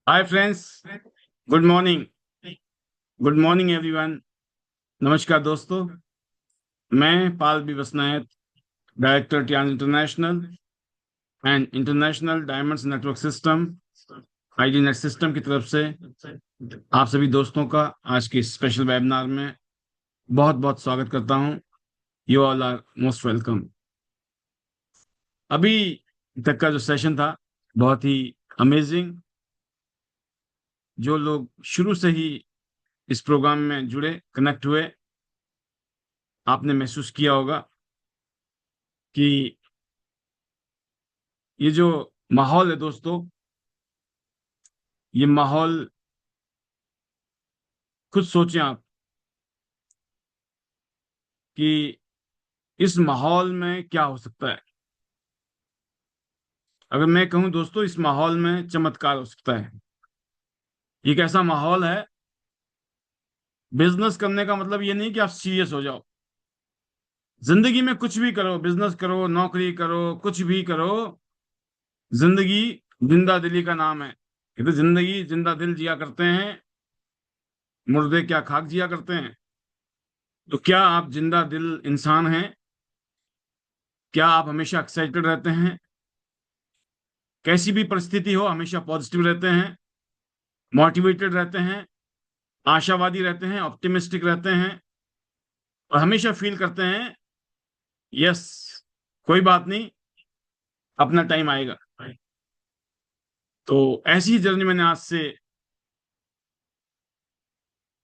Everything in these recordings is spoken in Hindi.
Hi friends, good morning. Good morning everyone. नमस्कार दोस्तों, मैं पाल बीबस नायक, director Tian international and international diamonds network system ID net system की तरफ से आप सभी दोस्तों का आज के स्पेशल वेबिनार में बहुत बहुत स्वागत करता हूं। You all are most welcome. अभी तक का जो सेशन था बहुत ही अमेजिंग। जो लोग शुरू से ही इस प्रोग्राम में जुड़े, कनेक्ट हुए, आपने महसूस किया होगा कि ये जो माहौल है दोस्तों, ये माहौल खुद सोचें आप कि इस माहौल में क्या हो सकता है। अगर मैं कहूं दोस्तों, इस माहौल में चमत्कार हो सकता है। ये एक ऐसा माहौल है, बिजनेस करने का मतलब ये नहीं कि आप सीरियस हो जाओ। जिंदगी में कुछ भी करो, बिजनेस करो, नौकरी करो, कुछ भी करो, जिंदगी जिंदा दिली का नाम है। कहते जिंदगी जिंदा दिल जिया करते हैं, मुर्दे क्या खाक जिया करते हैं। तो क्या आप जिंदा दिल इंसान हैं? क्या आप हमेशा एक्साइटेड रहते हैं? कैसी भी परिस्थिति हो हमेशा पॉजिटिव रहते हैं, मोटिवेटेड रहते हैं, आशावादी रहते हैं, ऑप्टिमिस्टिक रहते हैं, और हमेशा फील करते हैं यस, कोई बात नहीं, अपना टाइम आएगा। तो ऐसी ही जर्नी मैंने आज से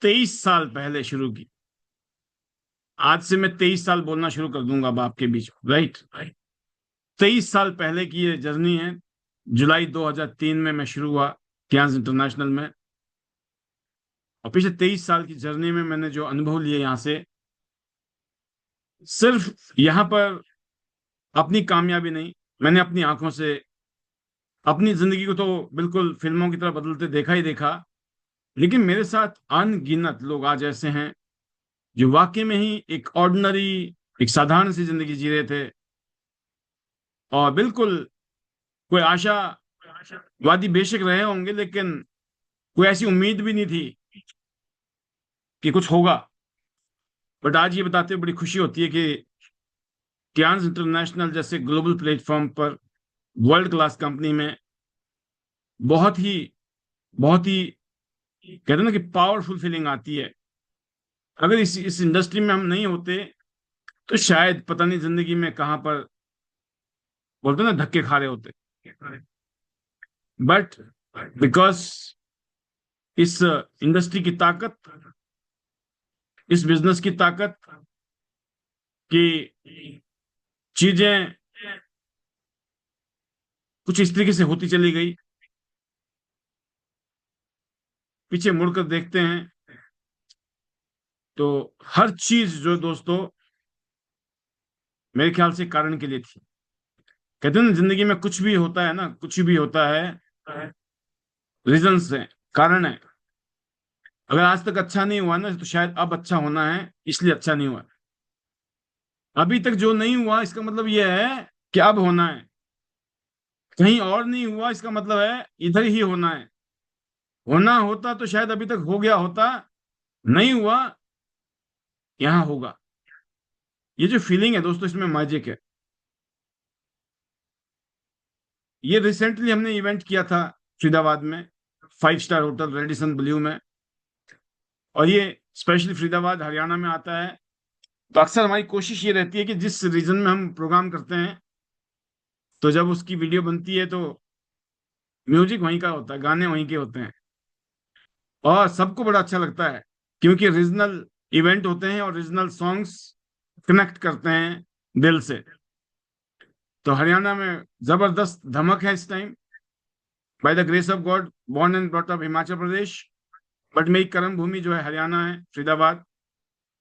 23 साल पहले शुरू की। आज से मैं 23 साल बोलना शुरू कर दूंगा अब आपके बीच में, राइट। 23 साल पहले की ये जर्नी है। जुलाई 2003 में मैं शुरू हुआ कैंस इंटरनेशनल में, और पिछले 23 साल की जर्नी में मैंने जो अनुभव लिए यहाँ से, सिर्फ यहाँ पर अपनी कामयाबी नहीं, मैंने अपनी आंखों से अपनी जिंदगी को तो बिल्कुल फिल्मों की तरह बदलते देखा ही देखा। लेकिन मेरे साथ अनगिनत लोग आज ऐसे हैं जो वाकई में ही एक ऑर्डिनरी, एक साधारण सी जिंदगी जी रहे थे, और बिल्कुल कोई आशावादी बेशक रहे होंगे, लेकिन कोई ऐसी उम्मीद भी नहीं थी कि कुछ होगा। बट आज ये बताते हुए बड़ी खुशी होती है कि टियान्स इंटरनेशनल जैसे ग्लोबल प्लेटफॉर्म पर, वर्ल्ड क्लास कंपनी में, बहुत ही बहुत ही कहते हैं ना कि पावरफुल फीलिंग आती है। अगर इस इंडस्ट्री में हम नहीं होते तो शायद पता नहीं जिंदगी में कहां पर, बोलते हैं ना, धक्के खा रहे होते। बट बिकॉज इस इंडस्ट्री की ताकत, इस बिजनेस की ताकत की चीजें कुछ इस तरीके से होती चली गई। पीछे मुड़कर देखते हैं तो हर चीज जो दोस्तों मेरे ख्याल से कारण के लिए थी। कहते हैं ना, जिंदगी में कुछ भी होता है ना, कुछ भी होता है, रीजंस है, कारण है। अगर आज तक अच्छा नहीं हुआ ना, तो शायद अब अच्छा होना है, इसलिए अच्छा नहीं हुआ। अभी तक जो नहीं हुआ इसका मतलब यह है कि अब होना है। कहीं और नहीं हुआ इसका मतलब है इधर ही होना है। होना होता तो शायद अभी तक हो गया होता, नहीं हुआ, यहां होगा। ये जो फीलिंग है दोस्तों, इसमें मैजिक है। ये रिसेंटली हमने इवेंट किया था फरीदाबाद में, 5 स्टार होटल रेडिसन ब्लू में। और ये स्पेशली फरीदाबाद हरियाणा में आता है। तो अक्सर हमारी कोशिश ये रहती है कि जिस रीजन में हम प्रोग्राम करते हैं, तो जब उसकी वीडियो बनती है तो म्यूजिक वहीं का होता है, गाने वहीं के होते हैं, और सबको बड़ा अच्छा लगता है, क्योंकि रीजनल इवेंट होते हैं और रीजनल सॉन्ग्स कनेक्ट करते हैं दिल से। तो हरियाणा में जबरदस्त धमक है इस time. By the grace of God, born and brought up Himachal Pradesh, but मेरी कर्म भूमि जो है हरियाणा है, फरीदाबाद।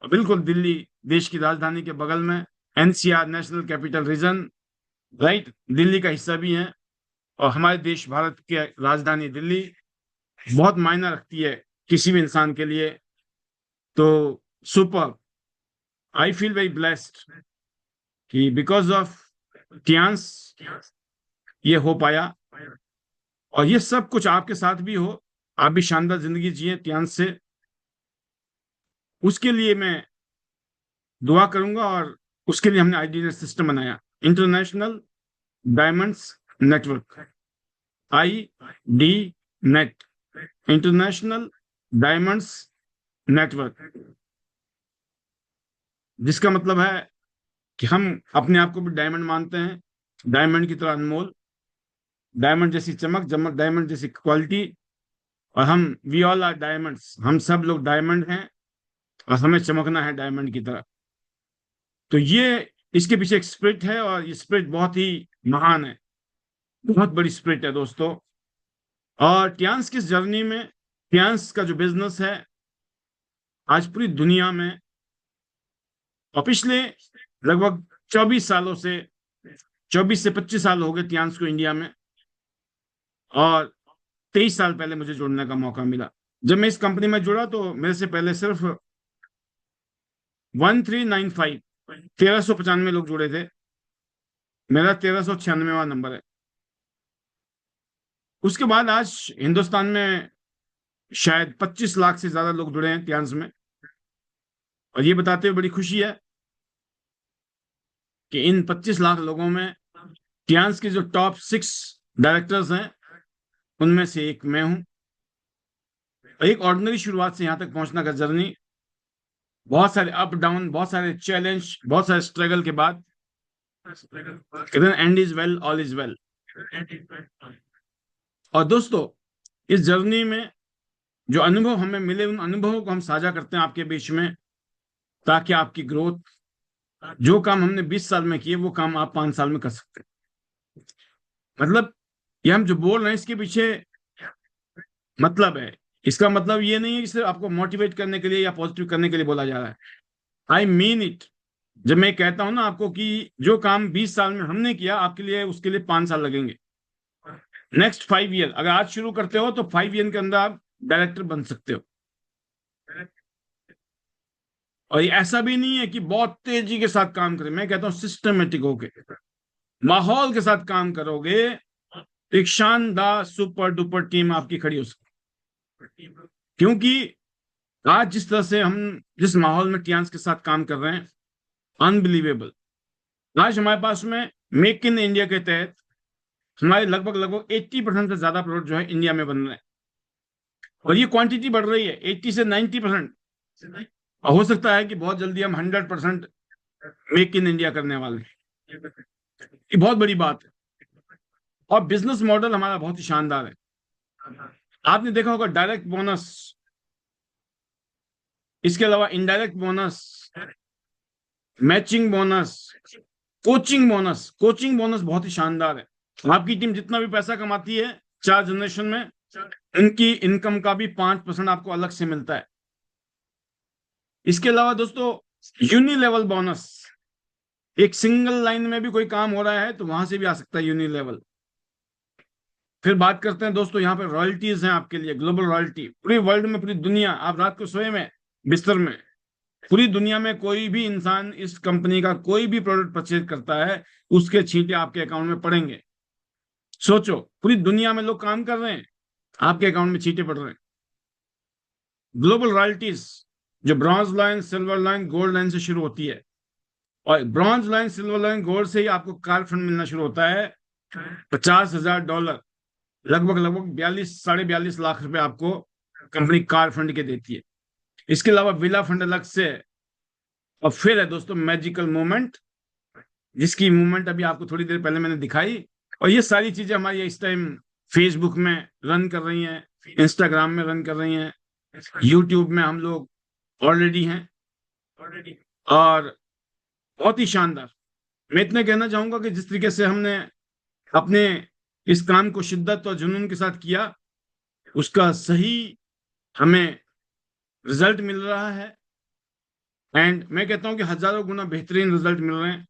और बिल्कुल दिल्ली, देश की राजधानी के बगल में, NCR national capital region, right, Delhi का हिस्सा भी है। और हमारे देश भारत की राजधानी दिल्ली बहुत मायना रखती है किसी भी इंसान के लिए। तो super, I feel very blessed कि बिकॉज ऑफ टियान्स ये हो पाया। और ये सब कुछ आपके साथ भी हो, आप भी शानदार जिंदगी जिए टियांस से, उसके लिए मैं दुआ करूंगा। और उसके लिए हमने आईडी सिस्टम बनाया, international diamonds network, IDNET, international diamonds network, जिसका मतलब है कि हम अपने आप को भी डायमंड मानते हैं, डायमंड की तरह अनमोल, डायमंड जैसी चमक चमक, डायमंड जैसी क्वालिटी। और हम वी ऑल आर डायमंड्स, हम सब लोग डायमंड हैं और हमें चमकना है डायमंड की तरह। तो ये इसके पीछे एक स्पिरिट है, और ये स्पिरिट बहुत ही महान है, बहुत बड़ी स्पिरिट है दोस्तों। और टियांस की जर्नी में, टियांस का जो बिजनेस है आज पूरी दुनिया में, और पिछले लगभग 24 सालों से, 24 से 25 साल हो गए टियांस को इंडिया में, और 23 साल पहले मुझे जुड़ने का मौका मिला। जब मैं इस कंपनी में जुड़ा तो मेरे से पहले सिर्फ 1395, 1395 लोग जुड़े थे। मेरा 1396वां नंबर है। उसके बाद आज हिंदुस्तान में शायद 25 लाख से ज्यादा लोग जुड़े हैं टियांस में। और ये बताते हुए बड़ी खुशी है कि इन 25 लाख लोगों में टियांस के जो टॉप 6 डायरेक्टर्स हैं, उनमें से एक मैं हूं। एक ऑर्डिनरी शुरुआत से यहां तक पहुंचना का जर्नी, बहुत सारे अप डाउन, बहुत सारे चैलेंज, बहुत सारे स्ट्रगल के बाद, and is well, all is well. और दोस्तों, इस जर्नी में जो अनुभव हमें मिले, उन अनुभवों को हम साझा करते हैं आपके बीच में, ताकि आपकी ग्रोथ, जो काम हमने 20 साल में किए वो काम आप 5 साल में कर सकते हैं। मतलब ये हम जो बोल रहे हैं इसके पीछे मतलब है, इसका मतलब ये नहीं है कि सिर्फ आपको मोटिवेट करने के लिए या पॉजिटिव करने के लिए बोला जा रहा है। I mean it. जब मैं कहता हूं ना आपको कि जो काम 20 साल में हमने किया, आपके लिए उसके लिए 5 साल लगेंगे। नेक्स्ट 5 ईयर, अगर आज शुरू करते हो तो 5 ईयर के अंदर आप डायरेक्टर बन सकते हो। और ये ऐसा भी नहीं है कि बहुत तेजी के साथ काम करें, मैं कहता हूं सिस्टमेटिक होके, माहौल के साथ काम करोगे तो एक शानदार सुपर डुपर टीम आपकी खड़ी हो सकती। क्योंकि आज जिस तरह से हम, जिस माहौल में टियांस के साथ काम कर रहे हैं, अनबिलीवेबल। आज हमारे पास में मेक इन इंडिया के तहत हमारे लगभग लगभग 80% से ज्यादा प्रोडक्ट जो है इंडिया में बन रहे हैं, और ये क्वांटिटी बढ़ रही है 80 से 90%। और हो सकता है कि बहुत जल्दी हम 100% मेक इन इंडिया करने वाले हैं। ये बहुत बड़ी बात है। और बिजनेस मॉडल हमारा बहुत ही शानदार है। आपने देखा होगा डायरेक्ट बोनस, इसके अलावा indirect bonus, matching bonus, coaching bonus. Coaching bonus बहुत ही शानदार है। आपकी टीम जितना भी पैसा कमाती है 4 जनरेशन में, इनकी इनकम का भी 5% आपको अलग से मिलता है। इसके अलावा दोस्तों, यूनिलेवल बोनस, एक सिंगल लाइन में भी कोई काम हो रहा है तो वहां से भी आ सकता है यूनिलेवल। फिर बात करते हैं दोस्तों, यहाँ पे रॉयल्टीज हैं आपके लिए, ग्लोबल रॉयल्टी। पूरी वर्ल्ड में, पूरी दुनिया, आप रात को सोए में, बिस्तर में, पूरी दुनिया में कोई भी इंसान इस कंपनी का कोई भी प्रोडक्ट परचेज करता है, उसके छींटे आपके अकाउंट में पड़ेंगे। सोचो, पूरी दुनिया में लोग काम कर रहे हैं, आपके अकाउंट में छींटे पड़ रहे हैं। ग्लोबल रॉयल्टीज जो bronze line, silver line, gold line से शुरू होती है, और bronze line, silver line, gold से ही आपको कार फंड मिलना शुरू होता है। $50,000, लगभग लगभग 42-42.5 लाख आपको कंपनी कार फंड के देती है। इसके अलावा विला फंड अलग से है। और फिर है दोस्तों मैजिकल मोमेंट, जिसकी मूवमेंट अभी आपको थोड़ी देर पहले मैंने दिखाई। और ये सारी चीजें हमारी इस टाइम फेसबुक में रन कर रही हैं, इंस्टाग्राम में रन कर रही हैं, यूट्यूब में हम लोग ऑलरेडी हैं, और बहुत ही शानदार। मैं इतना कहना चाहूंगा कि जिस तरीके से हमने अपने इस काम को शिद्दत और जुनून के साथ किया, उसका सही हमें रिजल्ट मिल रहा है। एंड मैं कहता हूं कि हजारों गुना बेहतरीन रिजल्ट मिल रहे हैं।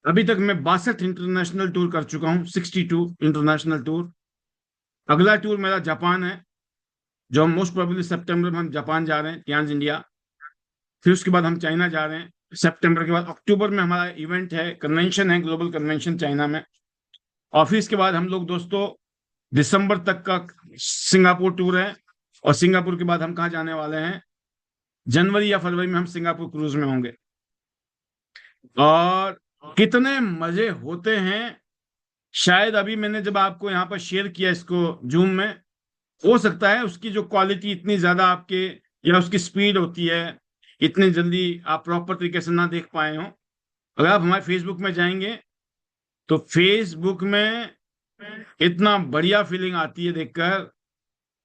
अभी तक मैं 62 इंटरनेशनल टूर कर चुका हूं, 62 इंटरनेशनल टूर। अगला टूर मेरा जापान है, जो हम मोस्ट प्रोबेबली सितंबर में हम जापान जा रहे हैं, टियांस इंडिया। फिर उसके बाद हम चाइना जा रहे हैं सितंबर के बाद। अक्टूबर में हमारा इवेंट है, कन्वेंशन है, ग्लोबल कन्वेंशन चाइना में। और फिर इसके बाद हम लोग दोस्तों दिसंबर तक का सिंगापुर टूर है, और सिंगापुर के बाद हम कहाँ जाने वाले हैं, जनवरी या फरवरी में हम सिंगापुर क्रूज में होंगे। और कितने मजे होते हैं, शायद अभी मैंने जब आपको यहाँ पर शेयर किया इसको जूम में, हो सकता है उसकी जो क्वालिटी इतनी ज्यादा आपके, या उसकी स्पीड होती है, इतनी जल्दी आप प्रॉपर तरीके से ना देख पाए हो। अगर आप हमारे फेसबुक में जाएंगे तो फेसबुक में इतना बढ़िया फीलिंग आती है देखकर,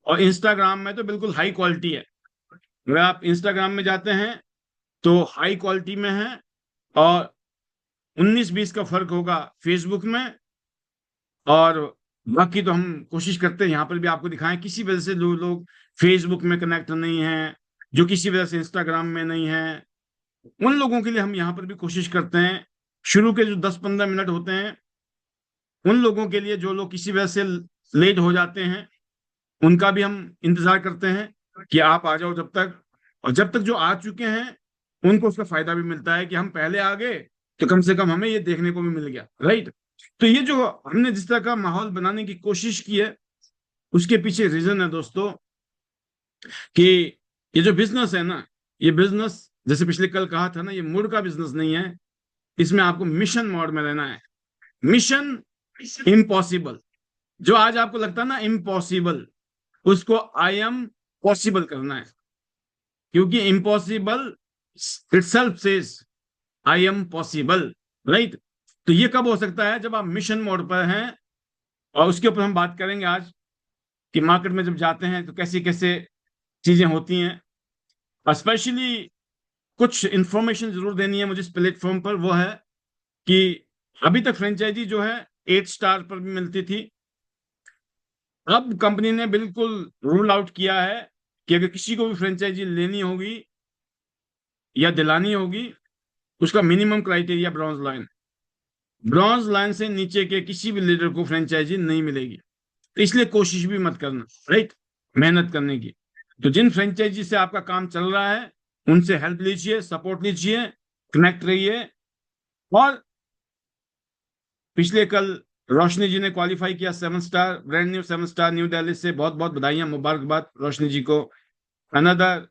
और इंस्टाग्राम में तो बिल्कुल हाई क्वालिटी है। अगर आप इंस्टाग्राम में जाते हैं तो हाई क्वालिटी में है, और 19-20 का फर्क होगा फेसबुक में। और बाकी तो हम कोशिश करते हैं यहाँ पर भी आपको दिखाएं, किसी वजह से जो लोग फेसबुक में कनेक्ट नहीं है, जो किसी वजह से इंस्टाग्राम में नहीं है, उन लोगों के लिए हम यहाँ पर भी कोशिश करते हैं। शुरू के जो 10-15 मिनट होते हैं, उन लोगों के लिए जो लोग किसी वजह से लेट हो जाते हैं, उनका भी हम इंतजार करते हैं कि आप आ जाओ जब तक। और जब तक जो आ चुके हैं उनको उसका फायदा भी मिलता है कि हम पहले आ गए तो कम से कम हमें ये देखने को भी मिल गया, राइट। तो ये जो हमने जिस तरह का माहौल बनाने की कोशिश की है, उसके पीछे रीजन है दोस्तों कि ये जो बिजनेस है ना, ये बिजनेस जैसे पिछले कल कहा था ना, ये मूड का बिजनेस नहीं है। इसमें आपको मिशन मोड में रहना है। मिशन इम्पॉसिबल, जो आज आपको लगता है ना इम्पॉसिबल, उसको आई एम पॉसिबल करना है, क्योंकि impossible itself says I am possible, right. तो ये कब हो सकता है, जब आप मिशन मोड पर हैं। और उसके ऊपर हम बात करेंगे आज कि मार्केट में जब जाते हैं तो कैसी कैसे चीजें होती हैं। स्पेशली कुछ इंफॉर्मेशन जरूर देनी है मुझे इस प्लेटफॉर्म पर, वो है कि अभी तक फ्रेंचाइजी जो है 8 स्टार पर भी मिलती थी। अब कंपनी ने बिल्कुल रूल आउट किया है कि अगर किसी को भी फ्रेंचाइजी लेनी होगी या दिलानी होगी, उसका minimum criteria bronze line, bronze line से नीचे के किसी भी लीडर को फ्रेंचाइजी नहीं मिलेगी। तो इसलिए कोशिश भी मत करना, राइट, मेहनत करने की। तो जिन फ्रेंचाइजी से आपका काम चल रहा है उनसे हेल्प लीजिए, सपोर्ट लीजिए, कनेक्ट रहिए। और पिछले कल रोशनी जी ने क्वालिफाई किया 7 star, brand new 7 star new Delhi से, बहुत बहुत बधाइयां, मुबारकबाद रोशनी जी को। अनदर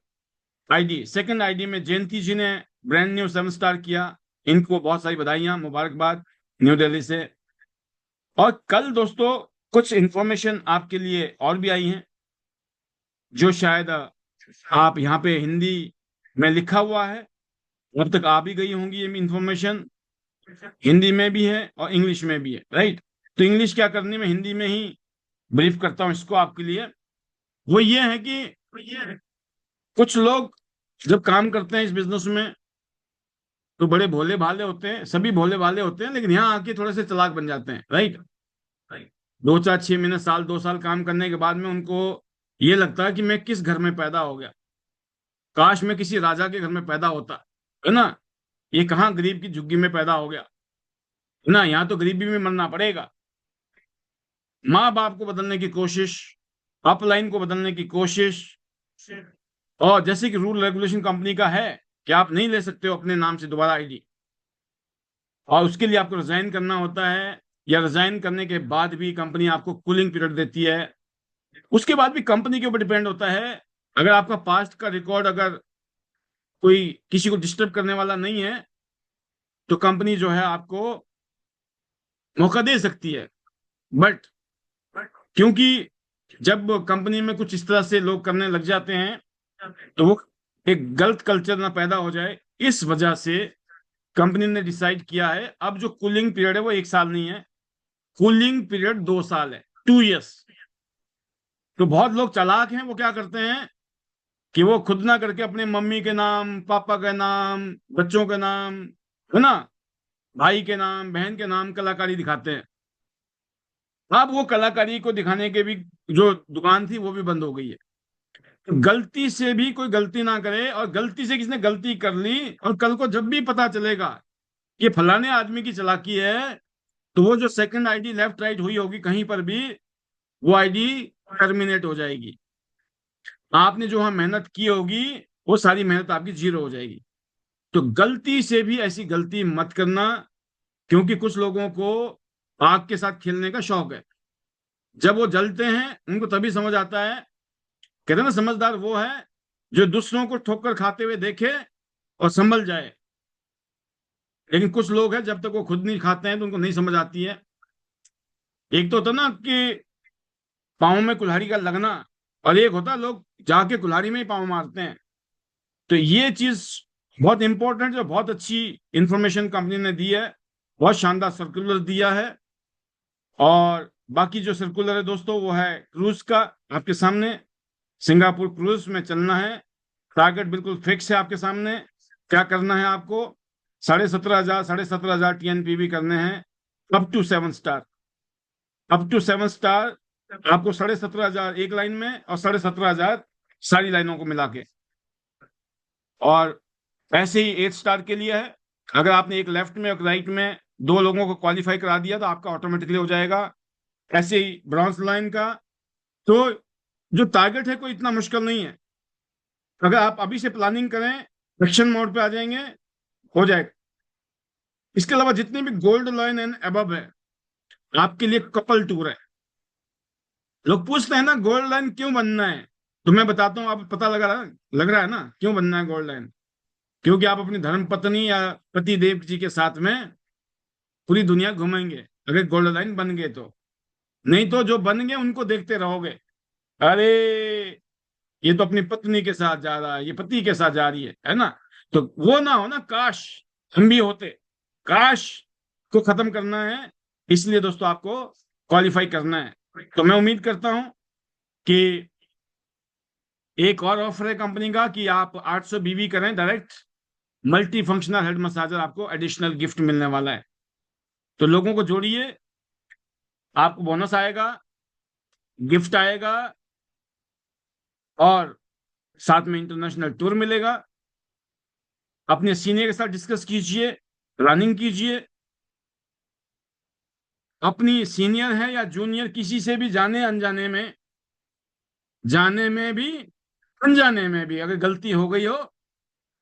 आईडी, सेकंड आईडी में जयंती जी ने ब्रांड न्यू 7 स्टार किया, इनको बहुत सारी बधाइयां, मुबारकबाद न्यू दिल्ली से। और कल दोस्तों कुछ इंफॉर्मेशन आपके लिए और भी आई हैं, जो शायद आप यहाँ पे हिंदी में लिखा हुआ है, अब तक आ भी गई होंगी ये इंफॉर्मेशन। हिंदी में भी है और इंग्लिश में भी है, राइट। तो इंग्लिश क्या करनी, मैं हिंदी में ही ब्रीफ करता हूँ इसको आपके लिए। वो ये है कि कुछ लोग जब काम करते हैं इस बिजनेस में तो बड़े भोले भाले होते हैं, सभी भोले भाले होते हैं, लेकिन यहाँ आके थोड़े से चालाक बन जाते हैं, राइट। 2-4-6 महीने, साल 2 साल काम करने के बाद में उनको ये लगता है कि मैं किस घर में पैदा हो गया, काश मैं किसी राजा के घर में पैदा होता, है ना। ये कहाँ गरीब की झुग्गी में पैदा हो गया, है ना, यहाँ तो गरीबी में मरना पड़ेगा। माँ बाप को बदलने की कोशिश, अपलाइन को बदलने की कोशिश, और जैसे कि रूल रेगुलेशन कंपनी का है कि आप नहीं ले सकते हो अपने नाम से दोबारा आईडी, और उसके लिए आपको रिजाइन करना होता है, या रिजाइन करने के बाद भी कंपनी आपको कूलिंग पीरियड देती है। उसके बाद भी कंपनी के ऊपर डिपेंड होता है। अगर आपका पास्ट का रिकॉर्ड अगर कोई किसी को डिस्टर्ब करने वाला नहीं है तो कंपनी जो है आपको मौका दे सकती है। बट क्योंकि जब कंपनी में कुछ इस तरह से लोग करने लग जाते हैं तो वो एक गलत कल्चर ना पैदा हो जाए, इस वजह से कंपनी ने डिसाइड किया है अब जो कूलिंग पीरियड है वो 1 साल नहीं है, कूलिंग पीरियड 2 साल है, 2 इयर्स। तो बहुत लोग चालाक हैं, वो क्या करते हैं कि वो खुद ना करके अपने मम्मी के नाम, पापा के नाम, बच्चों के नाम, है ना, भाई के नाम, बहन के नाम कलाकारी दिखाते हैं। अब वो कलाकारी को दिखाने के भी जो दुकान थी वो भी बंद हो गई है। तो गलती से भी कोई गलती ना करे, और गलती से किसने गलती कर ली और कल को जब भी पता चलेगा कि फलाने आदमी की चालाकी है, तो वो जो सेकंड आईडी लेफ्ट राइट हुई होगी कहीं पर भी, वो आईडी टर्मिनेट हो जाएगी। आपने जो वहां मेहनत की होगी वो सारी मेहनत आपकी जीरो हो जाएगी। तो गलती से भी ऐसी गलती मत करना, क्योंकि कुछ लोगों को आग के साथ खेलने का शौक है। जब वो जलते हैं उनको तभी समझ आता है। कहते हैं ना, समझदार वो है जो दूसरों को ठोकर खाते हुए देखे और संभल जाए। लेकिन कुछ लोग हैं, जब तक वो खुद नहीं खाते हैं तो उनको नहीं समझ आती है। एक तो होता ना कि पाँव में कुल्हाड़ी का लगना, और एक होता है लोग जाके कुल्हाड़ी में ही पाँव मारते हैं। तो ये चीज बहुत इंपॉर्टेंट, जो बहुत अच्छी इंफॉर्मेशन कंपनी ने दी है, बहुत शानदार सर्कुलर दिया है। और बाकी जो सर्कुलर है दोस्तों, वो है क्रूज का, आपके सामने। सिंगापुर क्रूज में चलना है। टारगेट बिल्कुल फिक्स है आपके सामने। क्या करना है आपको? 17,500 TNPB करने हैं, up to 7 star. Up to 7 star आपको 17,500 एक लाइन में, और 17,500 सारी लाइनों को मिला के। और ऐसे ही 8 स्टार के लिए है। अगर आपने एक लेफ्ट में और राइट में दो लोगों को क्वालिफाई करा दिया तो आपका ऑटोमेटिकली हो जाएगा। ऐसे ही ब्रॉन्ज लाइन का। तो जो टारगेट है कोई इतना मुश्किल नहीं है। अगर आप अभी से प्लानिंग करें, एक्शन मोड पे आ जाएंगे, हो जाएगा। इसके अलावा जितने भी गोल्ड लाइन एंड अबव है, आपके लिए कपल टूर है। लोग पूछते हैं ना गोल्ड लाइन क्यों बनना है, तो मैं बताता हूँ। आप पता लग रहा है ना क्यों बनना है गोल्ड लाइन? क्योंकि आप अपनी धर्म पत्नी या पति देव जी के साथ में पूरी दुनिया घूमेंगे, अगर गोल्ड लाइन बन गए तो। नहीं तो जो बन गए उनको देखते रहोगे, अरे ये तो अपनी पत्नी के साथ जा रहा है, ये पति के साथ जा रही है ना। तो वो ना हो ना, काश हम भी होते। काश को खत्म करना है, इसलिए दोस्तों आपको क्वालिफाई करना है। तो मैं उम्मीद करता हूं कि एक और ऑफर है कंपनी का कि आप 800 BV करें direct, multi functional head massager आपको एडिशनल गिफ्ट मिलने वाला है। तो लोगों को जोड़िए, आपको बोनस आएगा, गिफ्ट आएगा, और साथ में इंटरनेशनल टूर मिलेगा। अपने सीनियर के साथ डिस्कस कीजिए, प्लानिंग कीजिए। अपनी सीनियर है या जूनियर, किसी से भी जाने में भी अनजाने में भी अगर गलती हो गई हो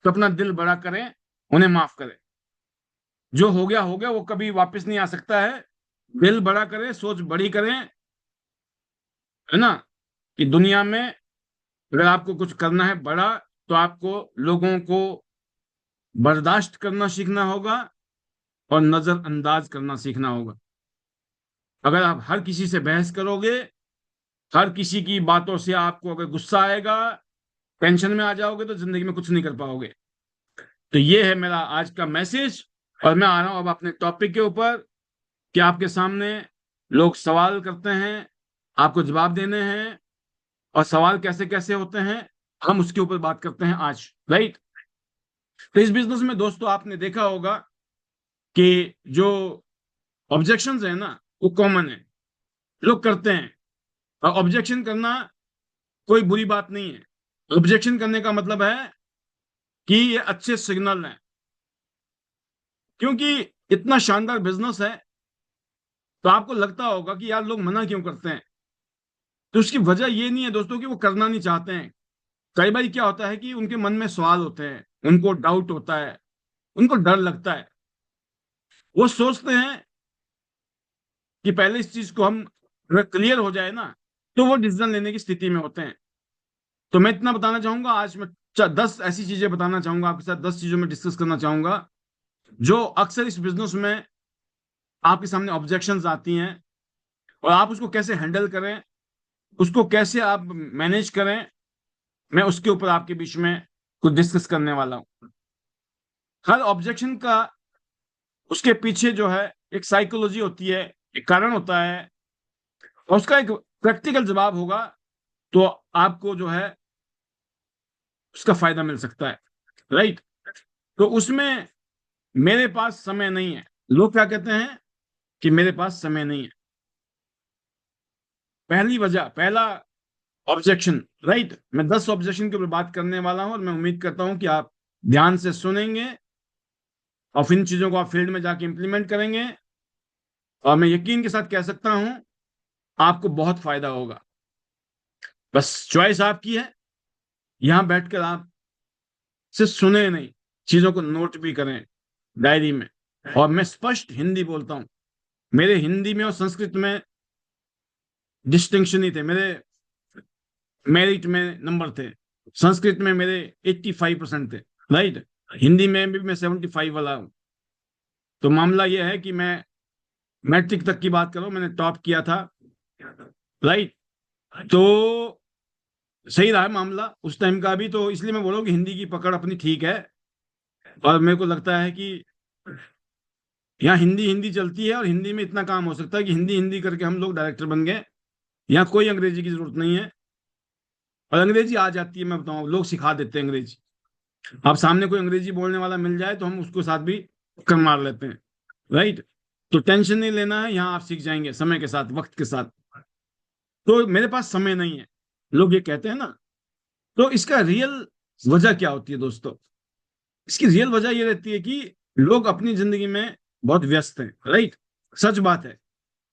तो अपना दिल बड़ा करें, उन्हें माफ करें। जो हो गया, वो कभी वापस नहीं आ सकता है। दिल बड़ा करें, सोच बड़ी करें, है ना। कि दुनिया में अगर आपको कुछ करना है बड़ा, तो आपको लोगों को बर्दाश्त करना सीखना होगा और नजरअंदाज करना सीखना होगा। अगर आप हर किसी से बहस करोगे, हर किसी की बातों से आपको अगर गुस्सा आएगा, टेंशन में आ जाओगे, तो जिंदगी में कुछ नहीं कर पाओगे। तो ये है मेरा आज का मैसेज। और मैं आ रहा हूं अब अपने टॉपिक के ऊपर, कि आपके सामने लोग सवाल करते हैं, आपको जवाब देने हैं, और सवाल कैसे कैसे होते हैं हम उसके ऊपर बात करते हैं आज, राइट। तो इस बिजनेस में दोस्तों आपने देखा होगा कि जो ऑब्जेक्शंस है ना, वो कॉमन है, लोग करते हैं। और ऑब्जेक्शन करना कोई बुरी बात नहीं है। ऑब्जेक्शन करने का मतलब है कि ये अच्छे सिग्नल हैं। क्योंकि इतना शानदार बिजनेस है, तो आपको लगता होगा कि यार लोग मना क्यों करते हैं। तो उसकी वजह ये नहीं है दोस्तों कि वो करना नहीं चाहते हैं। कई बार क्या होता है कि उनके मन में सवाल होते हैं, उनको डाउट होता है, उनको डर लगता है। वो सोचते हैं कि पहले इस चीज को हम अगर क्लियर हो जाए ना, तो वो डिसीजन लेने की स्थिति में होते हैं। तो मैं इतना बताना चाहूंगा आज, मैं 10 ऐसी चीजें बताना चाहूंगा आपके साथ, 10 चीजों में डिस्कस करना चाहूंगा जो अक्सर इस बिजनेस में आपके सामने ऑब्जेक्शंस आती हैं, और आप उसको कैसे हैंडल करें, उसको कैसे आप मैनेज करें। मैं उसके ऊपर आपके बीच में कुछ डिस्कस करने वाला हूं। हर ऑब्जेक्शन का, उसके पीछे जो है एक साइकोलॉजी होती है, एक कारण होता है, और उसका एक प्रैक्टिकल जवाब होगा, तो आपको जो है उसका फायदा मिल सकता है, राइट। तो उसमें मेरे पास समय नहीं है। लोग क्या कहते हैं कि मेरे पास समय नहीं है। पहली वजह, पहला ऑब्जेक्शन, राइट। मैं 10 ऑब्जेक्शन के ऊपर बात करने वाला हूं, और मैं उम्मीद करता हूं कि आप ध्यान से सुनेंगे और इन चीजों को आप फील्ड में जाके इंप्लीमेंट करेंगे। और मैं यकीन के साथ कह सकता हूं आपको बहुत फायदा होगा। बस चॉइस आपकी है। यहां बैठकर आप सिर्फ सुने नहीं, चीजों को नोट भी करें डायरी में। और मैं स्पष्ट हिंदी बोलता हूं, मेरे हिंदी में और संस्कृत में डिस्टिंक्शन ही थे, मेरे मेरिट में नंबर थे। संस्कृत में मेरे 85% थे, राइट। हिंदी में भी मैं 75 वाला हूँ। तो मामला यह है कि मैं मैट्रिक तक की बात करो, मैंने टॉप किया था, राइट। तो सही रहा है मामला उस टाइम का भी, तो इसलिए मैं बोल रहा हूँ कि हिंदी की पकड़ अपनी ठीक है। और मेरे को लगता है कि यहाँ हिंदी हिंदी चलती है, और हिंदी में इतना काम हो सकता है कि हिंदी हिंदी करके हम लोग डायरेक्टर बन गए। यहाँ कोई अंग्रेजी की जरूरत नहीं है। और अंग्रेजी आ जाती है, मैं बताऊँ, लोग सिखा देते हैं अंग्रेजी। आप सामने कोई अंग्रेजी बोलने वाला मिल जाए तो हम उसको साथ भी कर मार लेते हैं, राइट। तो टेंशन नहीं लेना है, यहाँ आप सीख जाएंगे समय के साथ, वक्त के साथ। तो मेरे पास समय नहीं है, लोग ये कहते हैं ना। तो इसका रियल वजह क्या होती है दोस्तों? इसकी रियल वजह ये रहती है कि लोग अपनी जिंदगी में बहुत व्यस्त हैं, राइट। सच बात है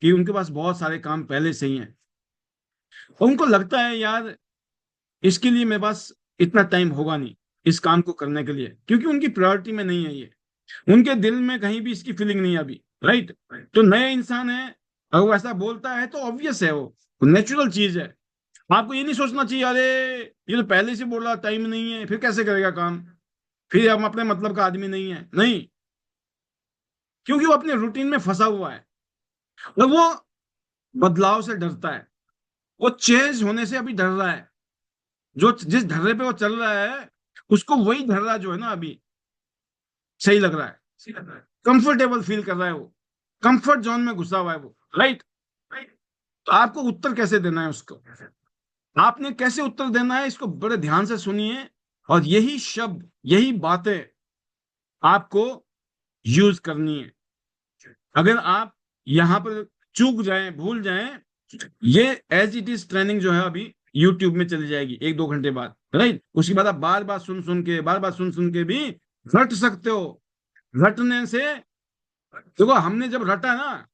कि उनके पास बहुत सारे काम पहले से ही हैं, और उनको लगता है यार इसके लिए मेरे पास इतना टाइम होगा नहीं इस काम को करने के लिए, क्योंकि उनकी प्रायोरिटी में नहीं है ये। उनके दिल में कहीं भी इसकी फीलिंग नहीं है अभी, राइट। तो नया इंसान है, अगर वो ऐसा बोलता है तो ऑब्वियस है, वो नेचुरल चीज है। आपको ये नहीं सोचना चाहिए अरे ये तो पहले से बोल रहा टाइम नहीं है, फिर कैसे करेगा काम, फिर हम अपने मतलब का आदमी नहीं है, नहीं। क्योंकि वो अपने रूटीन में फंसा हुआ है, और वो बदलाव से डरता है, वो चेंज होने से अभी डर रहा है। जो जिस ढर्रे पे वो चल रहा है, उसको वही ढर्रा जो है ना अभी सही लग रहा है, कंफर्टेबल फील कर रहा है, वो कंफर्ट जोन में घुसा हुआ है वो, राइट। तो आपको उत्तर कैसे देना है उसको, आपने कैसे उत्तर देना है, इसको बड़े ध्यान से सुनिए। और यही शब्द, यही बातें आपको यूज करनी है। अगर आप यहां पर चूक जाएं, भूल जाएं, ये एज इट इज ट्रेनिंग जो है अभी यूट्यूब में चली जाएगी 1-2 घंटे बाद, राइट। उसके बाद आप बार बार सुन सुन के, बार बार सुन सुन के भी रट सकते हो। रटने से देखो, हमने जब रटा ना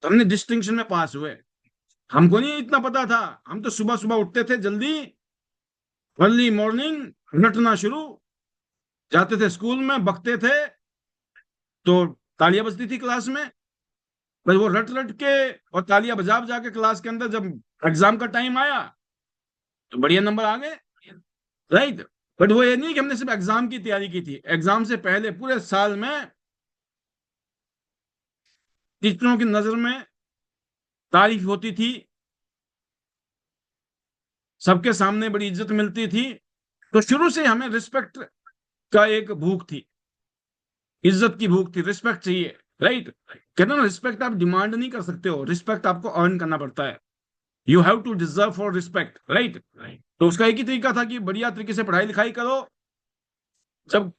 तो हमने डिस्टिंक्शन में पास हुए। हमको नहीं इतना पता था, हम तो सुबह सुबह उठते थे जल्दी, अर्ली मॉर्निंग रटना शुरू, जाते थे स्कूल में, बकते थे तो तालियां बजती थी क्लास में। बस वो रट रट के और तालियां बजा बजा के क्लास के अंदर जब एग्जाम का टाइम आया तो बढ़िया नंबर आ गए, राइट। बट वो ये नहीं कि हमने सिर्फ एग्जाम की तैयारी की थी, एग्जाम से पहले पूरे साल में टीचरों की नजर में तारीफ होती थी, सबके सामने बड़ी इज्जत मिलती थी। तो शुरू से हमें रिस्पेक्ट का एक भूख थी, इज्जत की भूख थी, रिस्पेक्ट चाहिए, राइट। कहते हैं ना, रिस्पेक्ट आप डिमांड नहीं कर सकते हो, रिस्पेक्ट आपको अर्न करना पड़ता है। You have to deserve for respect, right. तो उसका एक ही तरीका था कि बढ़िया तरीके से पढ़ाई लिखाई करो। जब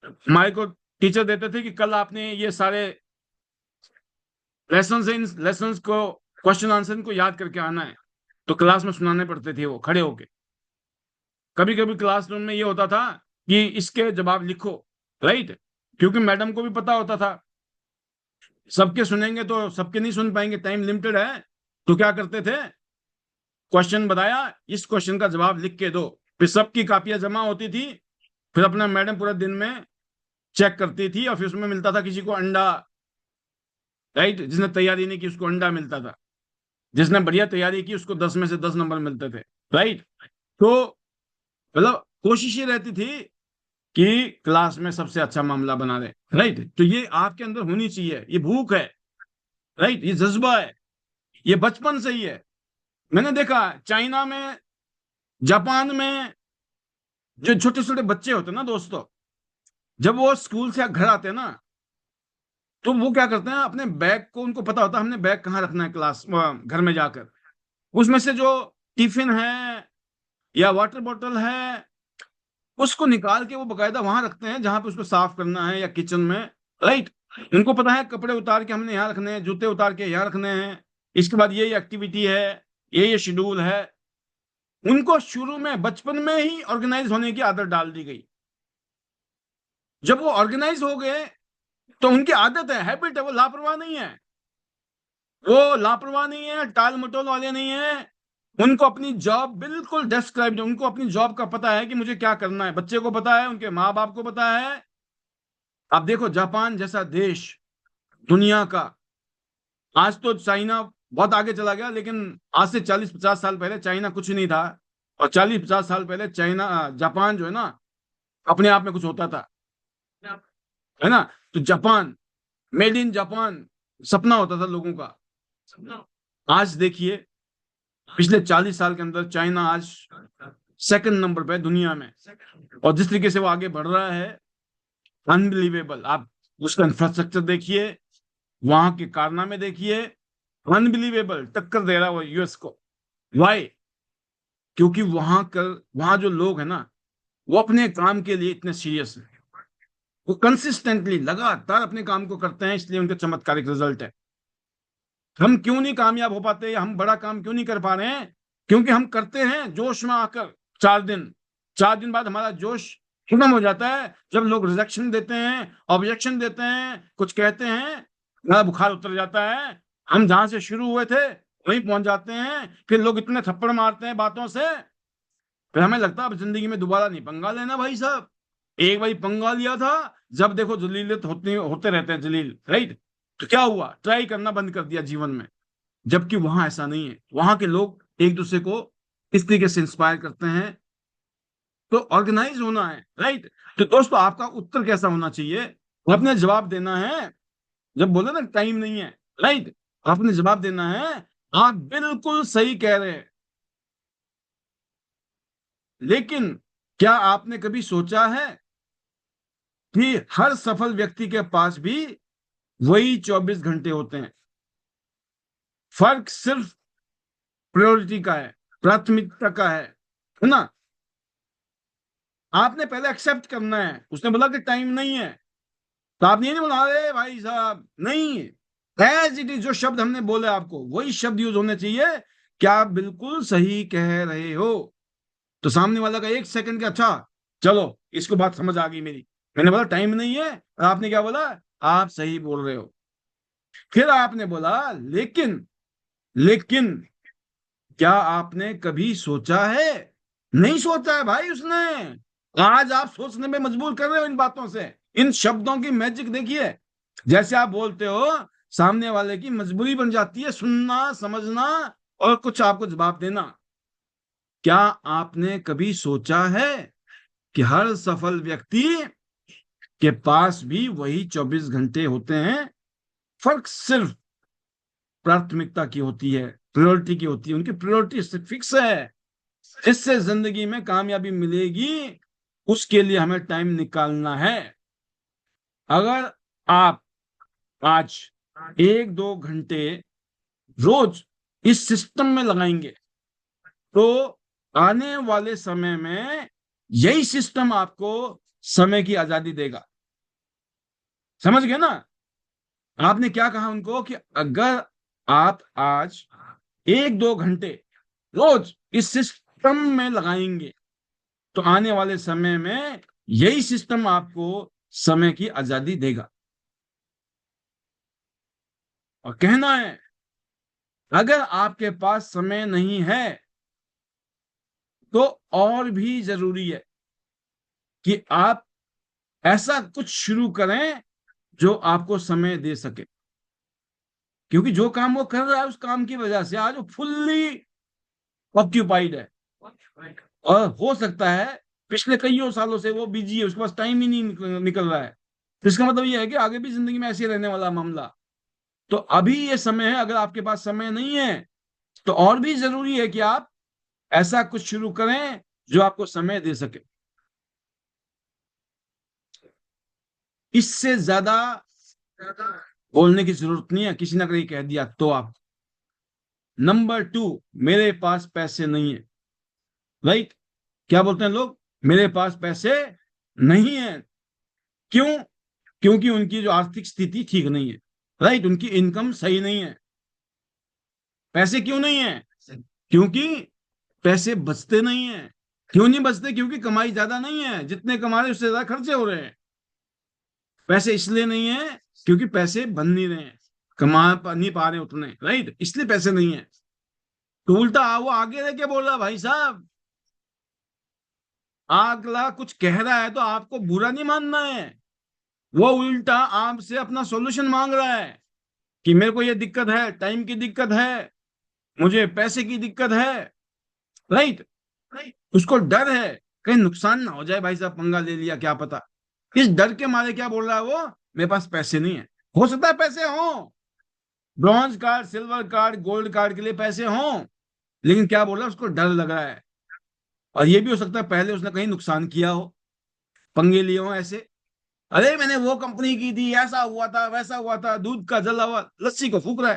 हमारे को टीचर देते थे कि कल आपने ये सारे लेसन से इन लेसन को, क्वेश्चन आंसर को याद करके आना है, तो क्लास में सुनाने पड़ते थे वो खड़े होके। कभी कभी क्लासरूम में ये होता था कि इसके जवाब लिखो, राइट। क्योंकि मैडम को भी पता होता था सबके सुनेंगे तो सबके नहीं सुन पाएंगे, टाइम लिमिटेड है। तो क्या करते थे, क्वेश्चन बताया, इस क्वेश्चन का जवाब लिख के दो। फिर सबकी कापियां जमा होती थी, फिर अपना मैडम पूरा दिन में चेक करती थी, और फिर उसमें मिलता था किसी को अंडा, राइट। जिसने तैयारी नहीं की उसको अंडा मिलता था, जिसने बढ़िया तैयारी की उसको 10 में से 10 नंबर मिलते थे, राइट। तो मतलब कोशिश ये रहती थी कि क्लास में सबसे अच्छा मामला बना रहे, राइट। तो ये आपके अंदर होनी चाहिए, ये भूख है, राइट, ये जज्बा है, ये बचपन से ही है। मैंने देखा चाइना में, जापान में, जो छोटे छोटे बच्चे होते हैं ना दोस्तों, जब वो स्कूल से घर आते हैं ना, तो वो क्या करते हैं, अपने बैग को, उनको पता होता है हमने बैग कहाँ रखना है, क्लास घर में जाकर उसमें से जो टिफिन है या वाटर बॉटल है, उसको निकाल के वो बकायदा वहां रखते हैं जहां पे उसको साफ करना है, या किचन में, राइट। उनको पता है कपड़े उतार के हमने यहाँ रखने हैं, जूते उतार के यहाँ रखने हैं, इसके बाद ये एक्टिविटी है, ये शेड्यूल है। उनको शुरू में बचपन में ही ऑर्गेनाइज होने की आदत डाल दी गई। जब वो ऑर्गेनाइज हो गए तो उनकी आदत है, हैबिट है, वो लापरवाह नहीं है, वो लापरवाह नहीं है, टाल मटोल वाले नहीं है। उनको अपनी जॉब बिल्कुल डिस्क्राइब, उनको अपनी जॉब का पता है कि मुझे क्या करना है, बच्चे को पता है, उनके माँ बाप को पता है। आप देखो जापान जैसा देश, दुनिया का आज तो चाइना बहुत आगे चला गया, लेकिन आज से 40-50 साल पहले चाइना कुछ नहीं था। और 40-50 साल पहले चाइना, जापान जो है ना, अपने आप में कुछ होता था, है ना। तो जापान, मेड इन जापान सपना होता था लोगों का। आज देखिए, पिछले 40 साल के अंदर चाइना आज सेकंड नंबर पे है दुनिया में। और जिस तरीके से वो आगे बढ़ रहा है, अनबिलीवेबल। आप उसका इंफ्रास्ट्रक्चर देखिए, वहां के कारनामे देखिए, अनबिलीवेबल, टक्कर दे रहा है वो यूएस को। वाई? क्योंकि वहां जो लोग हैं ना, वो अपने काम के लिए इतने सीरियस हैं। वो कंसिस्टेंटली लगातार अपने काम को करते हैं, इसलिए उनका चमत्कारिक रिजल्ट है। हम क्यों नहीं कामयाब हो पाते, हम बड़ा काम क्यों नहीं कर पा रहे हैं? क्योंकि हम करते हैं जोश में आकर। 4 दिन, 4 दिन बाद हमारा जोश खत्म हो जाता है। जब लोग रिजेक्शन देते हैं, ऑब्जेक्शन देते हैं, कुछ कहते हैं, हमारा बुखार उतर जाता है। हम जहां से शुरू हुए थे वहीं पहुंच जाते हैं। फिर लोग इतने थप्पड़ मारते हैं बातों से, फिर हमें लगता है अब जिंदगी में दोबारा नहीं पंगा लेना भाई साहब। एक बार पंगा लिया था, जब देखो जलीलियत होते होते रहते हैं जलील, राइट। तो क्या हुआ, ट्राई करना बंद कर दिया जीवन में। जबकि वहां ऐसा नहीं है, वहां के लोग एक दूसरे को इस तरीके से इंस्पायर करते हैं। तो ऑर्गेनाइज होना है, राइट। तो दोस्तों, आपका उत्तर कैसा होना चाहिए? आपने जवाब देना है। जब बोले ना टाइम नहीं है, राइट, आपने जवाब देना है। आप बिल्कुल सही कह रहे हैं, लेकिन क्या आपने कभी सोचा है कि हर सफल व्यक्ति के पास भी वही 24 घंटे होते हैं? फर्क सिर्फ प्रायोरिटी का है, प्राथमिकता का है ना। आपने पहले एक्सेप्ट करना है। उसने बोला कि टाइम नहीं है, तो आप ये नहीं बोला अरे भाई साहब नहीं, एज इट इज जो शब्द हमने बोले आपको वही शब्द यूज होने चाहिए। क्या आप बिल्कुल सही कह रहे हो? तो सामने वाला का 1 सेकंड का, अच्छा चलो इसको बात समझ आ गई मेरी। मैंने बोला टाइम नहीं है, और आपने क्या बोला? आप सही बोल रहे हो। फिर आपने बोला लेकिन, लेकिन क्या आपने कभी सोचा है? नहीं सोचा है भाई उसने। आज आप सोचने में मजबूर कर रहे हो इन बातों से। इन शब्दों की मैजिक देखिए। जैसे आप बोलते हो, सामने वाले की मजबूरी बन जाती है सुनना, समझना और कुछ आपको जवाब देना। क्या आपने कभी सोचा है कि हर सफल व्यक्ति के पास भी वही 24 घंटे होते हैं? फर्क सिर्फ प्राथमिकता की होती है, प्रायोरिटी की होती है। उनकी प्रायोरिटी फिक्स है। जिससे जिंदगी में कामयाबी मिलेगी, उसके लिए हमें टाइम निकालना है। अगर आप आज 1-2 घंटे रोज इस सिस्टम में लगाएंगे, तो आने वाले समय में यही सिस्टम आपको समय की आजादी देगा। समझ गए ना? आपने क्या कहा उनको कि अगर आप आज 1-2 घंटे रोज इस सिस्टम में लगाएंगे, तो आने वाले समय में यही सिस्टम आपको समय की आजादी देगा। और कहना है, अगर आपके पास समय नहीं है, तो और भी जरूरी है कि आप ऐसा कुछ शुरू करें जो आपको समय दे सके। क्योंकि जो काम वो कर रहा है, उस काम की वजह से आज वो फुल्ली ऑक्यूपाइड है। और हो सकता है पिछले कईयों सालों से वो बिजी है, उसके पास टाइम ही नहीं निकल रहा है। तो इसका मतलब ये है कि आगे भी जिंदगी में ऐसे ही रहने वाला मामला। तो अभी ये समय है, अगर आपके पास समय नहीं है, तो और भी जरूरी है कि आप ऐसा कुछ शुरू करें जो आपको समय दे सके। इससे ज्यादा बोलने की जरूरत नहीं है। किसी ने अगर ये कह दिया तो आप। नंबर 2, मेरे पास पैसे नहीं है, राइट। क्या बोलते हैं लोग? मेरे पास पैसे नहीं है। क्यों? क्योंकि उनकी जो आर्थिक स्थिति ठीक नहीं है, राइट। उनकी इनकम सही नहीं है। पैसे क्यों नहीं है? क्योंकि पैसे बचते नहीं है। क्यों नहीं बचते? क्योंकि कमाई ज्यादा नहीं है, जितने कमा रहे उससे ज्यादा खर्चे हो रहे हैं। पैसे इसलिए नहीं है क्योंकि पैसे बन नहीं रहे हैं, नहीं पा रहे उतने, राइट, इसलिए पैसे नहीं है। तो उल्टा वो आगे रह के बोल रहा भाई साहब, अगला कुछ कह रहा है तो आपको बुरा नहीं मानना है। वो उल्टा आपसे अपना सॉल्यूशन मांग रहा है कि मेरे को ये दिक्कत है, टाइम की दिक्कत है, मुझे पैसे की दिक्कत है, राइट, उसको डर है कहीं नुकसान ना हो जाए, भाई साहब पंगा ले लिया क्या पता, इस डर के मारे क्या बोल रहा है वो, मेरे पास पैसे नहीं है। हो सकता है पैसे हो, bronze card, silver card, gold card के लिए पैसे हों, लेकिन क्या बोल रहा है, उसको डर लग रहा है। और ये भी हो सकता है पहले उसने कहीं नुकसान किया हो, पंगे लिए हो ऐसे, अरे मैंने वो कंपनी की थी, ऐसा हुआ था, वैसा हुआ था, दूध का जला हुआ लस्सी को फूक रहा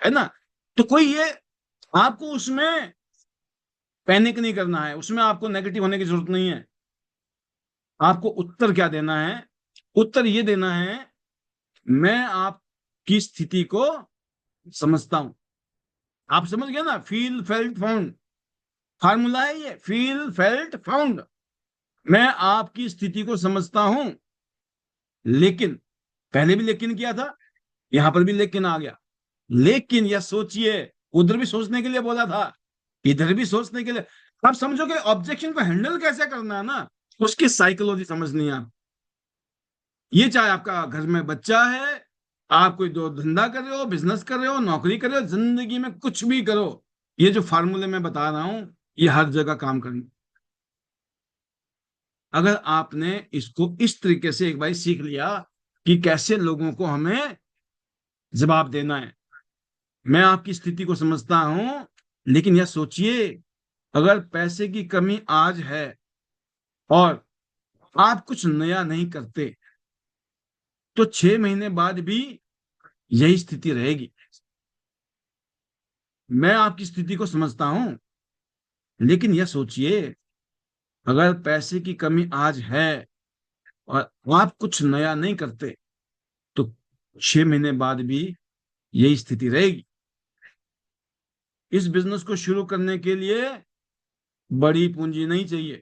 है ना। तो कोई ये, आपको उसमें पैनिक नहीं करना है, उसमें आपको नेगेटिव होने की जरूरत नहीं है। आपको उत्तर क्या देना है, उत्तर ये देना है, मैं आपकी स्थिति को समझता हूं। आप समझ गए ना, फील फेल्ट फाउंड फार्मूला है ये, फील फेल्ट फाउंड। मैं आपकी स्थिति को समझता हूं, लेकिन, पहले भी लेकिन किया था, यहां पर भी लेकिन आ गया, लेकिन यह सोचिए, उधर भी सोचने के लिए बोला था, इधर भी सोचने के लिए। आप समझो कि ऑब्जेक्शन को हैंडल कैसे करना है ना, उसकी साइकोलॉजी समझनी है आप। ये चाहे आपका घर में बच्चा है, आप कोई दो धंधा कर रहे हो, बिजनेस कर रहे हो, नौकरी कर रहे हो, जिंदगी में कुछ भी करो, ये जो फार्मूले मैं बता रहा हूं, ये हर जगह काम करेंगे। अगर आपने इसको इस तरीके से एक बार सीख लिया कि कैसे लोगों को हमें जवाब देना है, मैं आपकी स्थिति को समझता हूं, लेकिन यह सोचिए, अगर पैसे की कमी आज है और आप कुछ नया नहीं करते, तो 6 महीने बाद भी यही स्थिति रहेगी। मैं आपकी स्थिति को समझता हूं, लेकिन यह सोचिए, अगर पैसे की कमी आज है और आप कुछ नया नहीं करते, तो 6 महीने बाद भी यही स्थिति रहेगी। इस बिजनेस को शुरू करने के लिए बड़ी पूंजी नहीं चाहिए,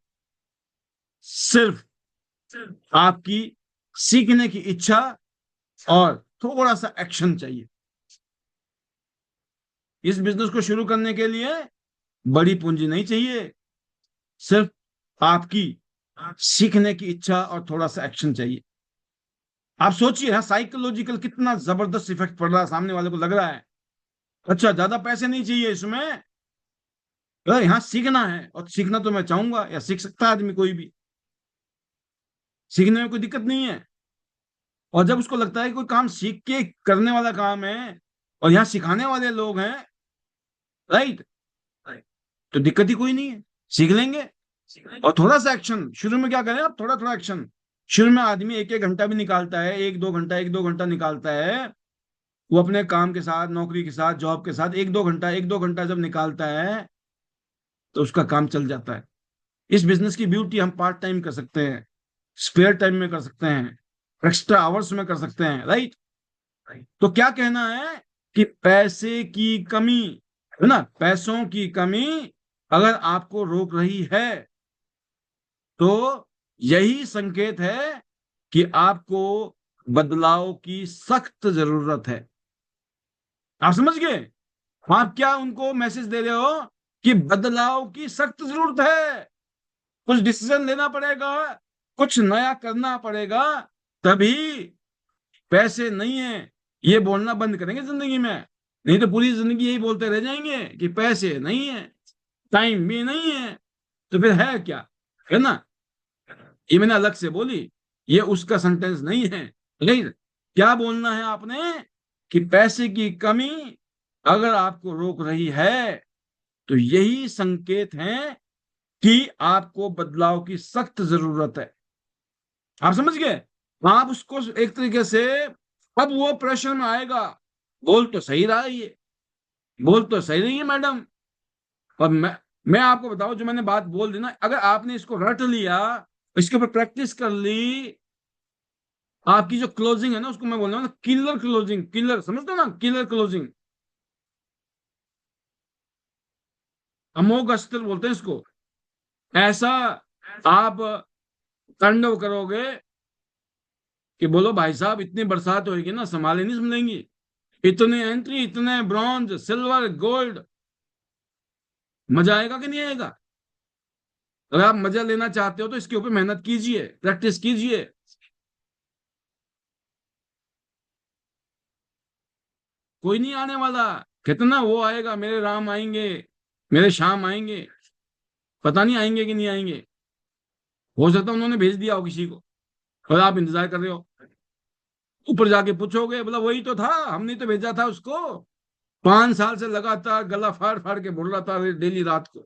सिर्फ आपकी सीखने की इच्छा और थोड़ा सा एक्शन चाहिए। इस बिजनेस को शुरू करने के लिए बड़ी पूंजी नहीं चाहिए, सिर्फ आपकी सीखने की इच्छा और थोड़ा सा एक्शन चाहिए। आप सोचिए, हाँ, साइकोलॉजिकल कितना जबरदस्त इफेक्ट पड़ रहा है, सामने वाले को लग रहा है अच्छा ज्यादा पैसे नहीं चाहिए इसमें, अगर यहाँ सीखना है, और सीखना तो मैं चाहूंगा, या सीख सकता है आदमी कोई भी, सीखने में कोई दिक्कत नहीं है। और जब उसको लगता है कि कोई काम सीख के करने वाला काम है और यहाँ सिखाने वाले लोग हैं, राइट, तो दिक्कत ही कोई नहीं है, सीख लेंगे। और थोड़ा सा एक्शन शुरू में, क्या करें आप, थोड़ा थोड़ा एक्शन शुरू में। आदमी एक एक घंटा भी निकालता है, एक दो घंटा निकालता है, वो अपने काम के साथ, नौकरी के साथ, जॉब के साथ एक दो घंटा जब निकालता है, तो उसका काम चल जाता है। इस बिजनेस की ब्यूटी, हम पार्ट टाइम कर सकते हैं, स्पेयर टाइम में कर सकते हैं, एक्स्ट्रा आवर्स में कर सकते हैं, राइट। तो क्या कहना है कि पैसे की कमी, है ना, पैसों की कमी अगर आपको रोक रही है, तो यही संकेत है कि आपको बदलाव की सख्त जरूरत है। आप समझ गए, आप क्या उनको मैसेज दे रहे हो कि बदलाव की सख्त जरूरत है, कुछ डिसीजन लेना पड़ेगा, कुछ नया करना पड़ेगा, तभी। पैसे नहीं है, ये बोलना बंद करेंगे जिंदगी में, नहीं तो पूरी जिंदगी यही बोलते रह जाएंगे कि पैसे नहीं है, टाइम भी नहीं है, तो फिर है क्या, है ना। ये मैंने अलग से बोली, ये उसका सेंटेंस नहीं है, लेकिन क्या बोलना है आपने कि पैसे की कमी अगर आपको रोक रही है, तो यही संकेत है कि आपको बदलाव की सख्त जरूरत है। आप समझ गए, आप उसको एक तरीके से, अब वो प्रेशर में आएगा, बोल तो सही रहा है ये, बोल तो सही रही है मैडम। और मैं आपको बताऊं, जो मैंने बात बोल दी ना, अगर आपने इसको रट लिया, इसके ऊपर प्रैक्टिस कर ली, आपकी जो क्लोजिंग है ना, उसको मैं बोल रहा हूँ ना, किलर क्लोजिंग, किलर समझते हो ना, किलर क्लोजिंग, अमोघ अस्त्र बोलते हैं इसको। ऐसा आप तांडव करोगे कि बोलो भाई साहब, इतनी बरसात होगी ना, संभाले नहीं मिलेंगी, इतने एंट्री, इतने ब्रॉन्ज, सिल्वर, गोल्ड, मजा आएगा कि नहीं आएगा। अगर आप मजा लेना चाहते हो तो इसके ऊपर मेहनत कीजिए, प्रैक्टिस कीजिए। कोई नहीं आने वाला। कहते ना वो आएगा, मेरे राम आएंगे, मेरे श्याम आएंगे, पता नहीं आएंगे कि नहीं आएंगे। हो सकता है उन्होंने भेज दिया हो किसी को और आप इंतजार कर रहे हो। ऊपर जाके पूछोगे, बोला वही तो था, हमने तो भेजा था उसको। 5 साल से लगातार गला फाड़ फाड़ के बोल रहा था डेली रात को।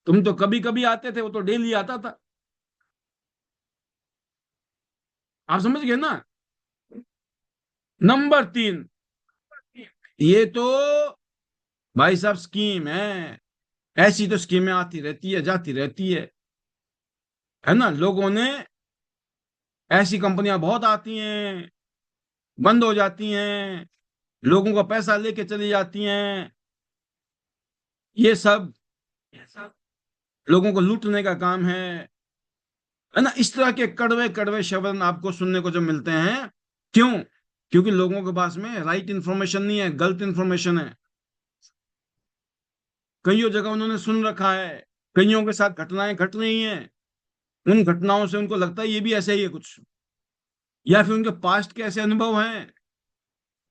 तुम तो कभी कभी आते थे, वो तो डेली आता था। आप समझ गए ना। नंबर 3, ये तो भाई साहब स्कीम है। ऐसी तो स्कीमें आती रहती है, जाती रहती है ना। लोगों ने, ऐसी कंपनियां बहुत आती हैं, बंद हो जाती हैं, लोगों का पैसा लेके चली जाती हैं। ये सब लोगों को लूटने का काम है ना। इस तरह के कड़वे कड़वे शब्द आपको सुनने को जो मिलते हैं। क्यों? क्योंकि लोगों के पास में राइट इंफॉर्मेशन नहीं है, गलत इंफॉर्मेशन है। कईयों जगह उन्होंने सुन रखा है, कईयों के साथ घटनाएं घट रही हैं। उन घटनाओं से उनको लगता है ये भी ऐसा ही है कुछ, या फिर उनके पास्ट के ऐसे अनुभव हैं।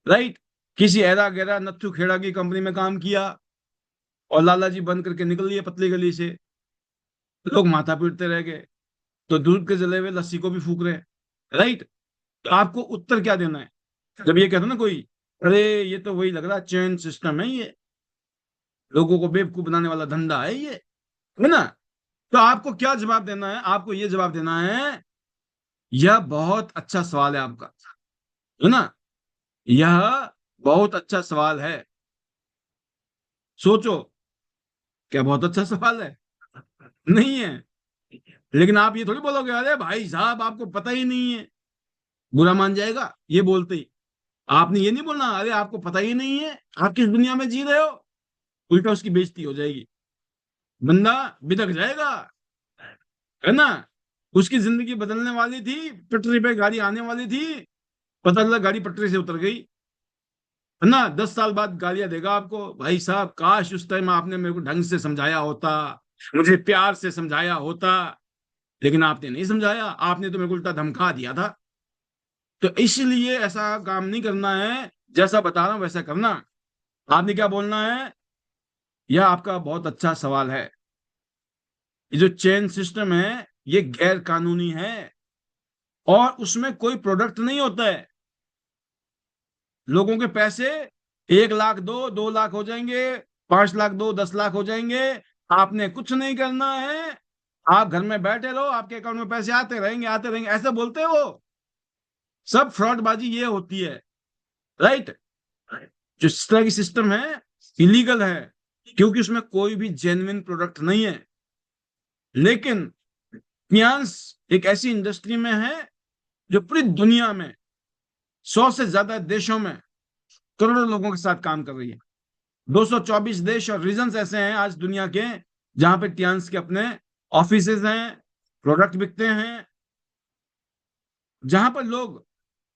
राइट। किसी ऐरा गैरा नत्थू खेड़ा की कंपनी में काम किया और लाला जी बंद करके निकल लिए पतली गली से। लोग माथा पीटते रह गए, तो दूध के जले हुए लस्सी को भी फूक रहे हैं। राइट। तो आपको उत्तर क्या देना है जब ये कहते ना कोई, अरे ये तो वही लग रहा चेन सिस्टम है, ये लोगों को बेवकूफ बनाने वाला धंधा है ना। तो आपको क्या जवाब देना है? आपको ये जवाब देना है, यह बहुत अच्छा सवाल है आपका, है ना। यह बहुत अच्छा सवाल है। सोचो, क्या बहुत अच्छा सवाल है? नहीं है। लेकिन आप ये थोड़ी बोलोगे, अरे भाई साहब आपको पता ही नहीं है, बुरा मान जाएगा ये बोलते ही। आपने ये नहीं बोलना, अरे आपको पता ही नहीं है, आप किस दुनिया में जी रहे हो। उल्टा उसकी बेइज्जती हो जाएगी, बंदा बिदक जाएगा, है ना। उसकी जिंदगी बदलने वाली थी, पटरी पे गाड़ी आने वाली थी, पता चला गाड़ी पटरी से उतर गई, है ना। 10 साल बाद गालियां देगा आपको, भाई साहब काश उस टाइम आपने मेरे को ढंग से समझाया होता, मुझे प्यार से समझाया होता। लेकिन आपने नहीं समझाया, आपने तो मेरे को उल्टा धमका दिया था। तो इसलिए ऐसा काम नहीं करना है, जैसा बता रहा हूं वैसा करना। आपने क्या बोलना है? यह आपका बहुत अच्छा सवाल है। ये जो चेन सिस्टम है, ये गैर कानूनी है और उसमें कोई प्रोडक्ट नहीं होता है। लोगों के पैसे 1 लाख दो, 2 लाख हो जाएंगे, 5 लाख दो, 10 लाख हो जाएंगे। आपने कुछ नहीं करना है, आप घर में बैठे रहो, आपके अकाउंट में पैसे आते रहेंगे आते रहेंगे, ऐसा बोलते हो। सब फ्रॉडबाजी ये होती है। राइट। जो इस तरह की सिस्टम है, इलीगल है, क्योंकि उसमें कोई भी जेन्युइन प्रोडक्ट नहीं है। लेकिन फियांस एक ऐसी इंडस्ट्री में है जो पूरी दुनिया में 100 से ज्यादा देशों में करोड़ों लोगों के साथ काम कर रही है। 224 देश और रीजन्स ऐसे हैं आज दुनिया के, जहां पे टियांस के अपने ऑफिसेज हैं, प्रोडक्ट बिकते हैं, जहां पर लोग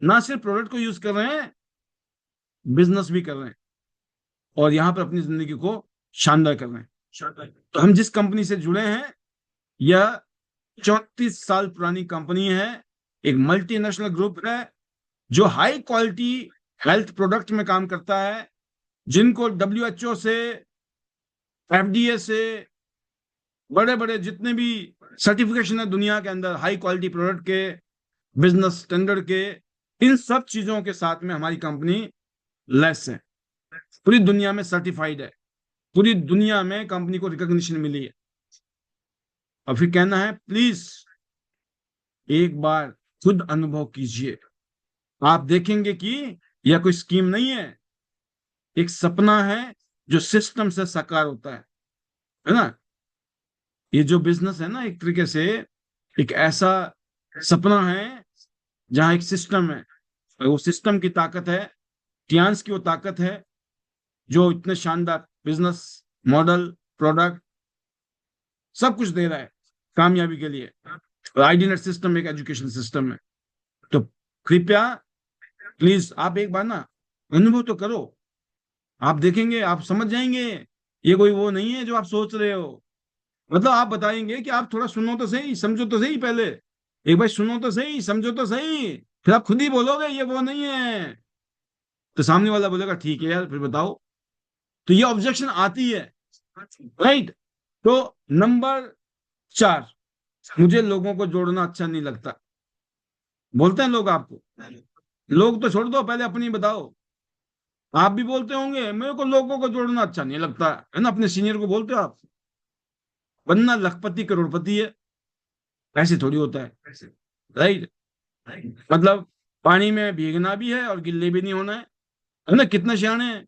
ना सिर्फ प्रोडक्ट को यूज कर रहे हैं, बिजनेस भी कर रहे हैं और यहां पर अपनी जिंदगी को शानदार कर रहे हैं। तो हम जिस कंपनी से जुड़े हैं, यह 34 साल पुरानी कंपनी है, एक मल्टीनेशनल ग्रुप है जो हाई क्वालिटी हेल्थ प्रोडक्ट में काम करता है, जिनको WHO से, FDA से, बड़े बड़े जितने भी सर्टिफिकेशन है दुनिया के अंदर हाई क्वालिटी प्रोडक्ट के, बिजनेस स्टैंडर्ड के, इन सब चीजों के साथ में हमारी कंपनी लेस है, पूरी दुनिया में सर्टिफाइड है, पूरी दुनिया में कंपनी को रिकॉग्निशन मिली है। और फिर कहना है, प्लीज एक बार खुद अनुभव कीजिए, आप देखेंगे कि यह कोई स्कीम नहीं है, एक सपना है जो सिस्टम से साकार होता है ना। ये जो बिजनेस है ना, एक तरीके से एक ऐसा सपना है जहां एक सिस्टम है, और वो सिस्टम की ताकत है, टियांस की वो ताकत है जो इतने शानदार बिजनेस मॉडल, प्रोडक्ट, सब कुछ दे रहा है कामयाबी के लिए। और आईडीनेट सिस्टम एक एजुकेशन सिस्टम है। तो कृपया प्लीज आप एक बार ना अनुभव तो करो, आप देखेंगे, आप समझ जाएंगे। ये कोई वो नहीं है जो आप सोच रहे हो। मतलब आप बताएंगे कि आप थोड़ा सुनो तो सही, समझो तो सही, पहले एक बार सुनो तो सही, समझो तो सही, फिर आप खुद ही बोलोगे ये वो नहीं है। तो सामने वाला बोलेगा ठीक है यार, फिर बताओ। तो ये ऑब्जेक्शन आती है, राइट। तो नंबर 4, मुझे लोगों को जोड़ना अच्छा नहीं लगता। बोलते हैं लोग आपको, लोग तो छोड़ दो, पहले अपनी बताओ। आप भी बोलते होंगे मेरे को लोगों को जोड़ना अच्छा नहीं लगता, है ना? अपने सीनियर को बोलते हो आप। वरना लखपति करोड़पति है, ऐसे थोड़ी होता है, राइट। मतलब पानी में भीगना भी है और गिल्ले भी नहीं होना है ना? कितना सियाने हैं,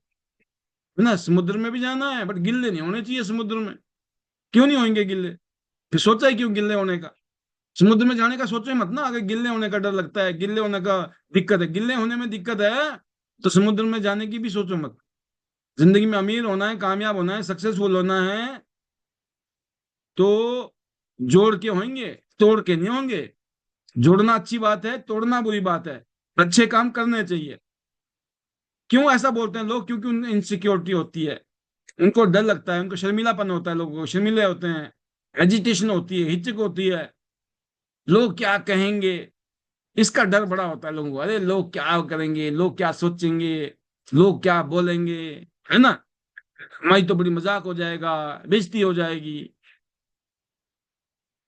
है ना? समुद्र में भी जाना है बट गिल्ले नहीं होने चाहिए समुद्र में। क्यों नहीं होंगे गिल्ले? फिर सोचा है क्यों गिल्ले होने का? समुद्र में जाने का सोचो मत ना, अगर गिल्ले होने का डर लगता है, गिल्ले होने का दिक्कत है, गिल्ले होने में दिक्कत है, तो समुद्र में जाने की भी सोचो मत। जिंदगी में अमीर होना है, कामयाब होना है, सक्सेसफुल होना है, तो जोड़ के होंगे, तोड़ के नहीं होंगे। जोड़ना अच्छी बात है, तोड़ना बुरी बात है। अच्छे काम करने चाहिए। क्यों ऐसा बोलते हैं लोग? क्योंकि उन्हें इनसिक्योरिटी होती है, उनको डर लगता है, उनको शर्मिलापन होता है, लोगों को शर्मिले होते हैं, एजिटेशन होती है, हिचक होती है, लोग क्या कहेंगे, इसका डर बड़ा होता है लोगों को। अरे लोग क्या करेंगे, लोग क्या सोचेंगे, लोग क्या बोलेंगे, है ना? हमारी तो बड़ी मजाक हो जाएगा, बेइज्जती हो जाएगी।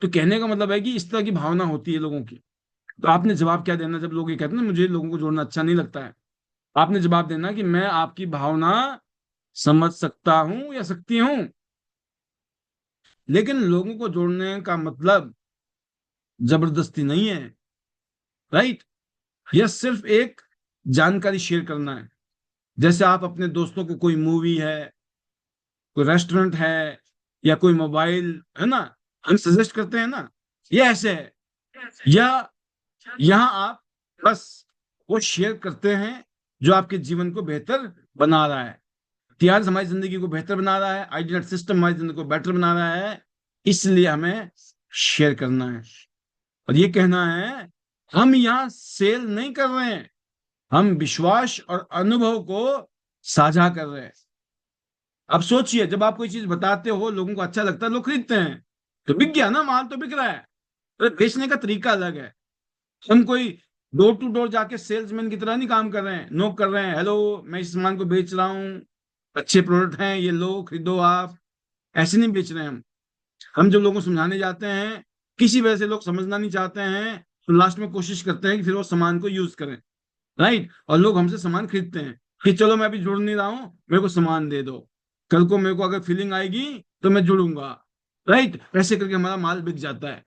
तो कहने का मतलब है कि इस तरह की भावना होती है लोगों की। तो आपने जवाब क्या देना जब लोग ये कहते हैं ना मुझे लोगों को जोड़ना अच्छा नहीं लगता है? आपने जवाब देना कि मैं आपकी भावना समझ सकता हूं या सकती हूं, लेकिन लोगों को जोड़ने का मतलब जबरदस्ती नहीं है, राइट। यह सिर्फ एक जानकारी शेयर करना है। जैसे आप अपने दोस्तों को कोई मूवी है, कोई रेस्टोरेंट है, या कोई मोबाइल, है ना, हम सजेस्ट करते हैं ना, ये ऐसे है। या यहाँ आप बस वो शेयर करते हैं जो आपके जीवन को बेहतर बना रहा है। इतिहास हमारी जिंदगी को बेहतर बना रहा है, आइडियल सिस्टम हमारी जिंदगी को बेटर बना रहा है, इसलिए हमें शेयर करना है। और ये कहना है हम यहाँ सेल नहीं कर रहे हैं, हम विश्वास और अनुभव को साझा कर रहे हैं। अब सोचिए, जब आप कोई चीज बताते हो, लोगों को अच्छा लगता है, लोग खरीदते हैं, तो बिक गया ना, माल तो बिक रहा है। तो बेचने का तरीका अलग है। हम कोई डोर टू डोर जाके सेल्समैन की तरह नहीं काम कर रहे हैं, नोक कर रहे हैं, हेलो मैं इस सामान को बेच रहा हूँ, अच्छे प्रोडक्ट हैं, ये लो खरीदो आप। ऐसे नहीं बेच रहे हैं हम जब लोगों को समझाने जाते हैं, किसी वजह से लोग समझना नहीं चाहते हैं, तो लास्ट में कोशिश करते हैं कि फिर वो सामान को यूज करें, राइट। और लोग हमसे सामान खरीदते हैं कि चलो मैं अभी जुड़ नहीं रहा हूं, मेरे को सामान दे दो, कल को मेरे को अगर फीलिंग आएगी तो मैं जुड़ूंगा, राइट। ऐसे करके हमारा माल बिक जाता है।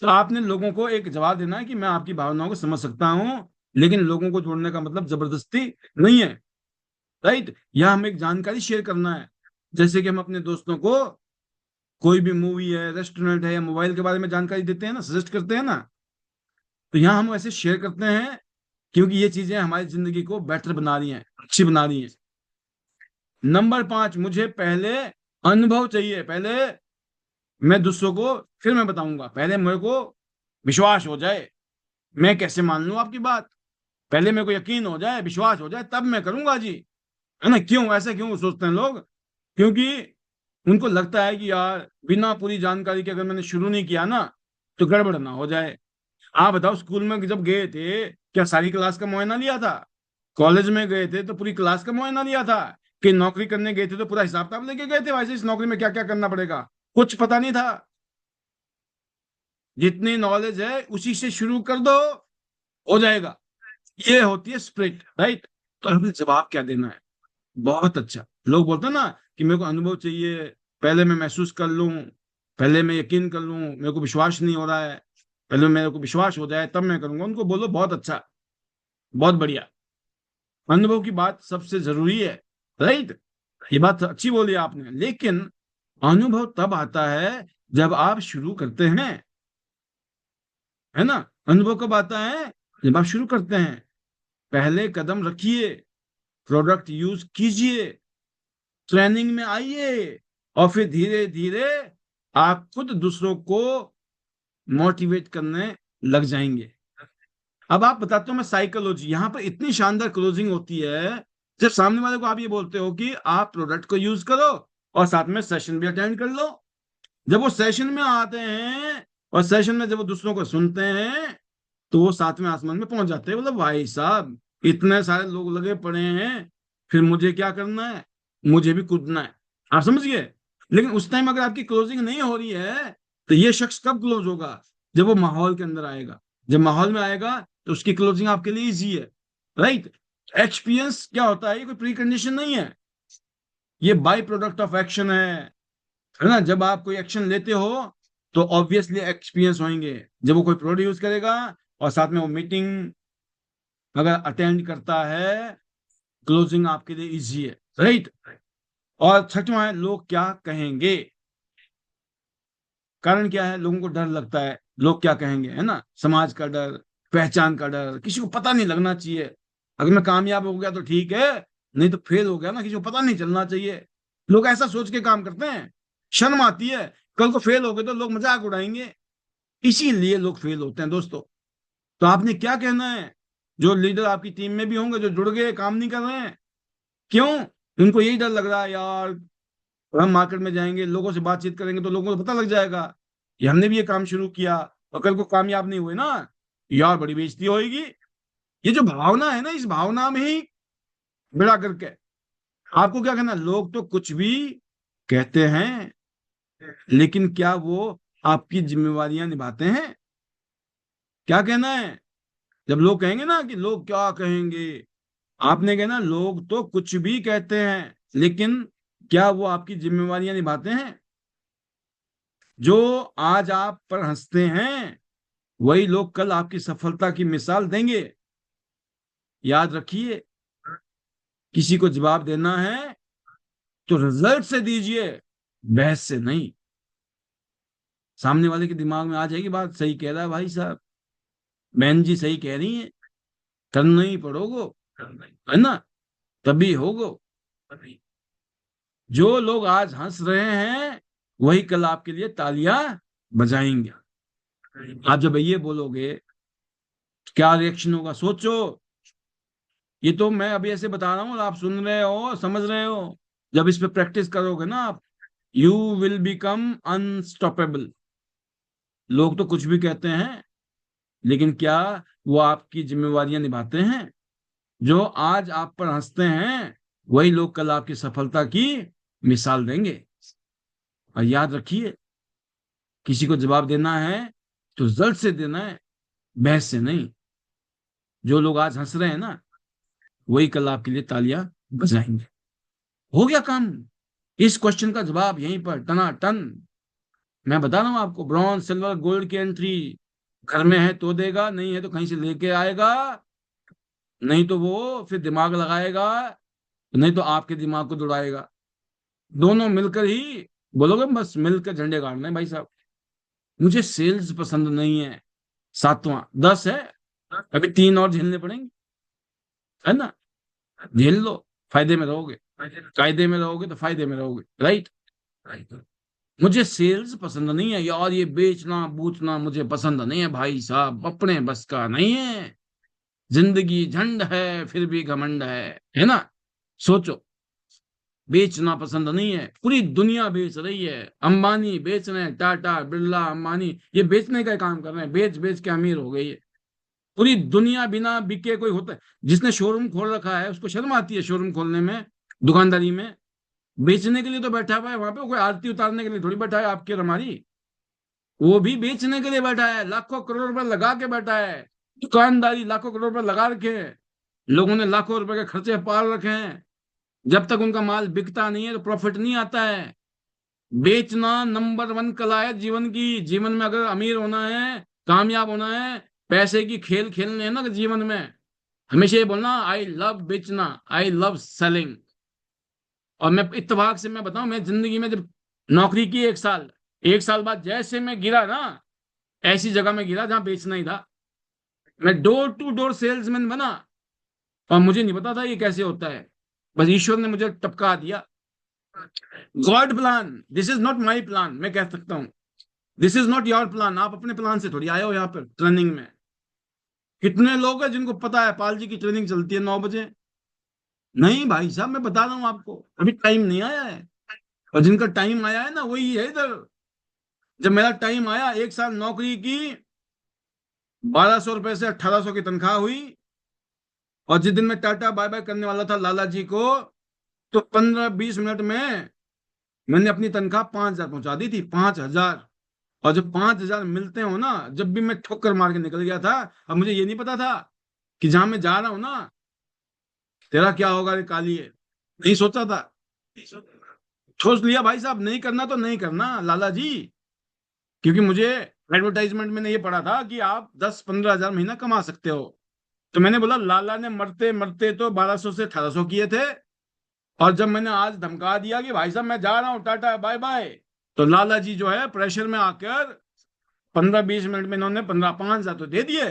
तो आपने लोगों को एक जवाब देना है कि मैं आपकी भावनाओं को समझ सकता हूं, लेकिन लोगों को जोड़ने का मतलब जबरदस्ती नहीं है, राइट। या हमें एक जानकारी शेयर करना है, जैसे कि हम अपने दोस्तों को कोई भी मूवी है, रेस्टोरेंट है, या मोबाइल के बारे में जानकारी देते हैं ना, सजेस्ट करते हैं ना, तो यहाँ हम ऐसे शेयर करते हैं क्योंकि ये चीजें हमारी जिंदगी को बेटर बना रही हैं, अच्छी बना रही हैं। नंबर 5, मुझे पहले अनुभव चाहिए। पहले मैं दूसरों को, फिर मैं बताऊंगा, पहले मेरे को विश्वास हो जाए। मैं कैसे मान लूं आपकी बात? पहले मेरे को यकीन हो जाए, विश्वास हो जाए, तब मैं करूंगा जी, है ना? क्यों ऐसा क्यों सोचते हैं लोग? क्योंकि उनको लगता है कि यार बिना पूरी जानकारी के अगर मैंने शुरू नहीं किया ना, तो गड़बड़ ना हो जाए। आप बताओ, स्कूल में जब गए थे, क्या सारी क्लास का मुआयना लिया था? कॉलेज में गए थे तो पूरी क्लास का मुआयना लिया था? कि नौकरी करने गए थे तो पूरा हिसाब किताब लेके गए थे, वैसे इस नौकरी में क्या क्या करना पड़ेगा? कुछ पता नहीं था। जितनी नॉलेज है उसी से शुरू कर दो, हो जाएगा। ये होती है स्प्रिट, राइट। तो हमें जवाब क्या देना है? बहुत अच्छा। लोग बोलते हैं ना कि मेरे को अनुभव चाहिए, पहले मैं महसूस कर लूं, पहले मैं यकीन कर लूं, मेरे को विश्वास नहीं हो रहा है, पहले मेरे को विश्वास हो जाए तब मैं करूंगा। उनको बोलो बहुत अच्छा, बहुत बढ़िया, अनुभव की बात सबसे जरूरी है, राइट। ये बात अच्छी बोली आपने, लेकिन अनुभव तब आता है जब आप शुरू करते हैं, है ना? अनुभव कब आता है? जब आप शुरू करते हैं। पहले कदम रखिए, प्रोडक्ट यूज कीजिए, ट्रेनिंग में आइए, और फिर धीरे धीरे आप खुद दूसरों को मोटिवेट करने लग जाएंगे। अब आप बताते हो मैं साइकोलॉजी, यहां पर इतनी शानदार क्लोजिंग होती है जब सामने वाले को आप ये बोलते हो कि आप प्रोडक्ट को यूज करो और साथ में सेशन भी अटेंड कर लो। जब वो सेशन में आते हैं और सेशन में जब वो दूसरों को सुनते हैं, तो वो सातवें आसमान में पहुंच जाते हैं। मतलब भाई साहब, इतने सारे लोग लगे पड़े हैं, फिर मुझे क्या करना है, मुझे भी कूदना है। आप समझ गए? लेकिन उस टाइम अगर आपकी क्लोजिंग नहीं हो रही है, तो ये शख्स कब क्लोज होगा? जब वो माहौल के अंदर आएगा। जब माहौल में आएगा तो उसकी क्लोजिंग आपके लिए इजी है। राइट? एक्सपीरियंस क्या होता है? ये कोई प्री कंडीशन नहीं है, ये बाई प्रोडक्ट ऑफ एक्शन है ना? जब आप कोई एक्शन लेते हो तो ऑब्वियसली एक्सपीरियंस होंगे। जब वो कोई प्रोड्यूस करेगा और साथ में वो मीटिंग अगर अटेंड करता है, क्लोजिंग आपके लिए इजी है। राइट? और छठवां है, लोग क्या कहेंगे। कारण क्या है? लोगों को डर लगता है, लोग क्या कहेंगे, है ना? समाज का डर, पहचान का डर, किसी को पता नहीं लगना चाहिए। अगर मैं कामयाब हो गया तो ठीक है, नहीं तो फेल हो गया ना, किसी को पता नहीं चलना चाहिए। लोग ऐसा सोच के काम करते हैं, शर्म आती है। कल को फेल हो गए तो लोग मजाक उड़ाएंगे, इसीलिए लोग फेल होते हैं दोस्तों। तो आपने क्या कहना है? जो लीडर आपकी टीम में भी होंगे जो जुड़ गए काम नहीं कर रहे हैं, क्यों? उनको यही डर लग रहा है यार, हम मार्केट में जाएंगे, लोगों से बातचीत करेंगे तो लोगों को पता लग जाएगा कि हमने भी ये काम शुरू किया, और कल को कामयाब नहीं हुए ना, यार बड़ी बेइज्जती होगी। ये जो भावना है ना, इस भावना में ही बिड़ा करके आपको क्या कहना है? लोग तो कुछ भी कहते हैं, लेकिन क्या वो आपकी जिम्मेवारियां निभाते हैं? क्या कहना है? जब लोग कहेंगे ना कि लोग क्या कहेंगे, आपने कहना लोग तो कुछ भी कहते हैं, लेकिन क्या वो आपकी जिम्मेवारियां निभाते हैं? जो आज आप पर हंसते हैं, वही लोग कल आपकी सफलता की मिसाल देंगे। याद रखिए, किसी को जवाब देना है तो रिजल्ट से दीजिए, बहस से नहीं। सामने वाले के दिमाग में आ जाएगी बात, सही कह रहा है भाई साहब, बहन जी सही कह रही है, करना ही पड़ोगो, है ना? तभी होगो। जो लोग आज हंस रहे हैं, वही कल आपके लिए तालियां बजाएंगे। आप जब ये बोलोगे, क्या रिएक्शन होगा सोचो। ये तो मैं अभी ऐसे बता रहा हूँ और आप सुन रहे हो, समझ रहे हो। जब इस पे प्रैक्टिस करोगे ना आप, यू विल बिकम अनस्टॉपेबल। लोग तो कुछ भी कहते हैं, लेकिन क्या वो आपकी जिम्मेवारियां निभाते हैं? जो आज आप पर हंसते हैं, वही लोग कल आपकी सफलता की मिसाल देंगे। और याद रखिए, किसी को जवाब देना है तो जल्द से देना है, बहस से नहीं। जो लोग आज हंस रहे हैं ना, वही कल आपके लिए तालियां बजाएंगे। हो गया काम। इस क्वेश्चन का जवाब यहीं पर टनाटन। मैं बता रहा हूं आपको, ब्रॉन्ज सिल्वर गोल्ड की एंट्री घर में है तो देगा, नहीं है तो कहीं से लेके आएगा। नहीं तो वो फिर दिमाग लगाएगा, नहीं तो आपके दिमाग को दौड़ाएगा। दोनों मिलकर ही बोलोगे, बस मिलकर झंडे गाड़ने हैं भाई साहब। मुझे सेल्स पसंद नहीं है, सातवां 10 है, अभी 3 और झेलने पड़ेंगे, है ना? झेल लो, फायदे में रहोगे। कायदे में रहोगे तो फायदे में रहोगे। राइट? मुझे सेल्स पसंद नहीं है यार, ये बेचना बूचना मुझे पसंद नहीं है भाई साहब, अपने बस का नहीं है। जिंदगी झंड है फिर भी घमंड है ना? सोचो, बेचना पसंद नहीं है, पूरी दुनिया बेच रही है। अंबानी बेच रहे हैं, टाटा बिरला अंबानी ये बेचने का काम कर रहे हैं, बेच बेच के अमीर हो गई है पूरी दुनिया। बिना बिके कोई होता है? जिसने शोरूम खोल रखा है उसको शर्म आती है शोरूम खोलने में, दुकानदारी में? बेचने के लिए तो बैठा हुआ है वहां पे, कोई आरती उतारने के लिए थोड़ी बैठा है आपके और हमारी। वो भी बेचने के लिए बैठा है, लाखों करोड़ रुपए लगा के बैठा है। दुकानदारी लाखों करोड़ रुपए लगा रखे हैं, लोगों ने लाखों रुपए के खर्चे पाल रखे हैं। जब तक उनका माल बिकता नहीं है तो प्रॉफिट नहीं आता है। बेचना नंबर 1 कला है जीवन की। जीवन में अगर अमीर होना है, कामयाब होना है, पैसे की खेल खेलने है ना जीवन में, हमेशा ये बोलना, आई लव बेचना, आई लव सेलिंग। और मैं इत्तेफाक से मैं बताऊं, मैं जिंदगी में जब नौकरी की 1 साल, 1 साल बाद जैसे मैं गिरा ना, ऐसी जगह में गिरा जहां बेचना ही था। मैं डोर टू डोर सेल्समैन बना, और मुझे नहीं पता था ये कैसे होता है, बस ईश्वर ने मुझे टपका दिया। God plan, this is not my plan, मैं कह सकता हूं। This is not your plan. आप अपने प्लान से थोड़ी आए हो यहाँ पर ट्रेनिंग में। कितने लोग हैं जिनको पता है पाल जी की ट्रेनिंग चलती है 9 बजे? नहीं भाई साहब, मैं बता रहा हूं आपको, अभी टाइम नहीं आया है। और जिनका टाइम आया है ना, वही है इधर। जब मेरा टाइम आया, 1 साल नौकरी की, 1200 रुपए से 1800 की तनख्वाह हुई, और जिस दिन मैं टाटा बाय बाय करने वाला था लाला जी को, तो 15-20 मिनट में मैंने अपनी तनख्वाह 5,000 पहुंचा दी थी, 5,000। और जब 5,000 मिलते हो ना, जब भी मैं ठोकर मार के निकल गया था। अब मुझे ये नहीं पता था कि जहां मैं जा रहा हूं ना, तेरा क्या होगा रे कालिए, नहीं सोचा था। सोच लिया भाई साहब, नहीं करना तो नहीं करना लाला जी। क्योंकि मुझे एडवर्टाइजमेंट में ये पढ़ा था कि आप 10-15 हजार महीना कमा सकते हो। तो मैंने बोला लाला ने मरते मरते तो 1,200 से 1,800 किए थे। और जब मैंने आज धमका दिया कि भाई साहब मैं जा रहा हूँ टाटा बाय बाय, तो लाला जी जो है प्रेशर में आकर 15-20 मिनट में इन्होंने 5,000 तो दे दिए।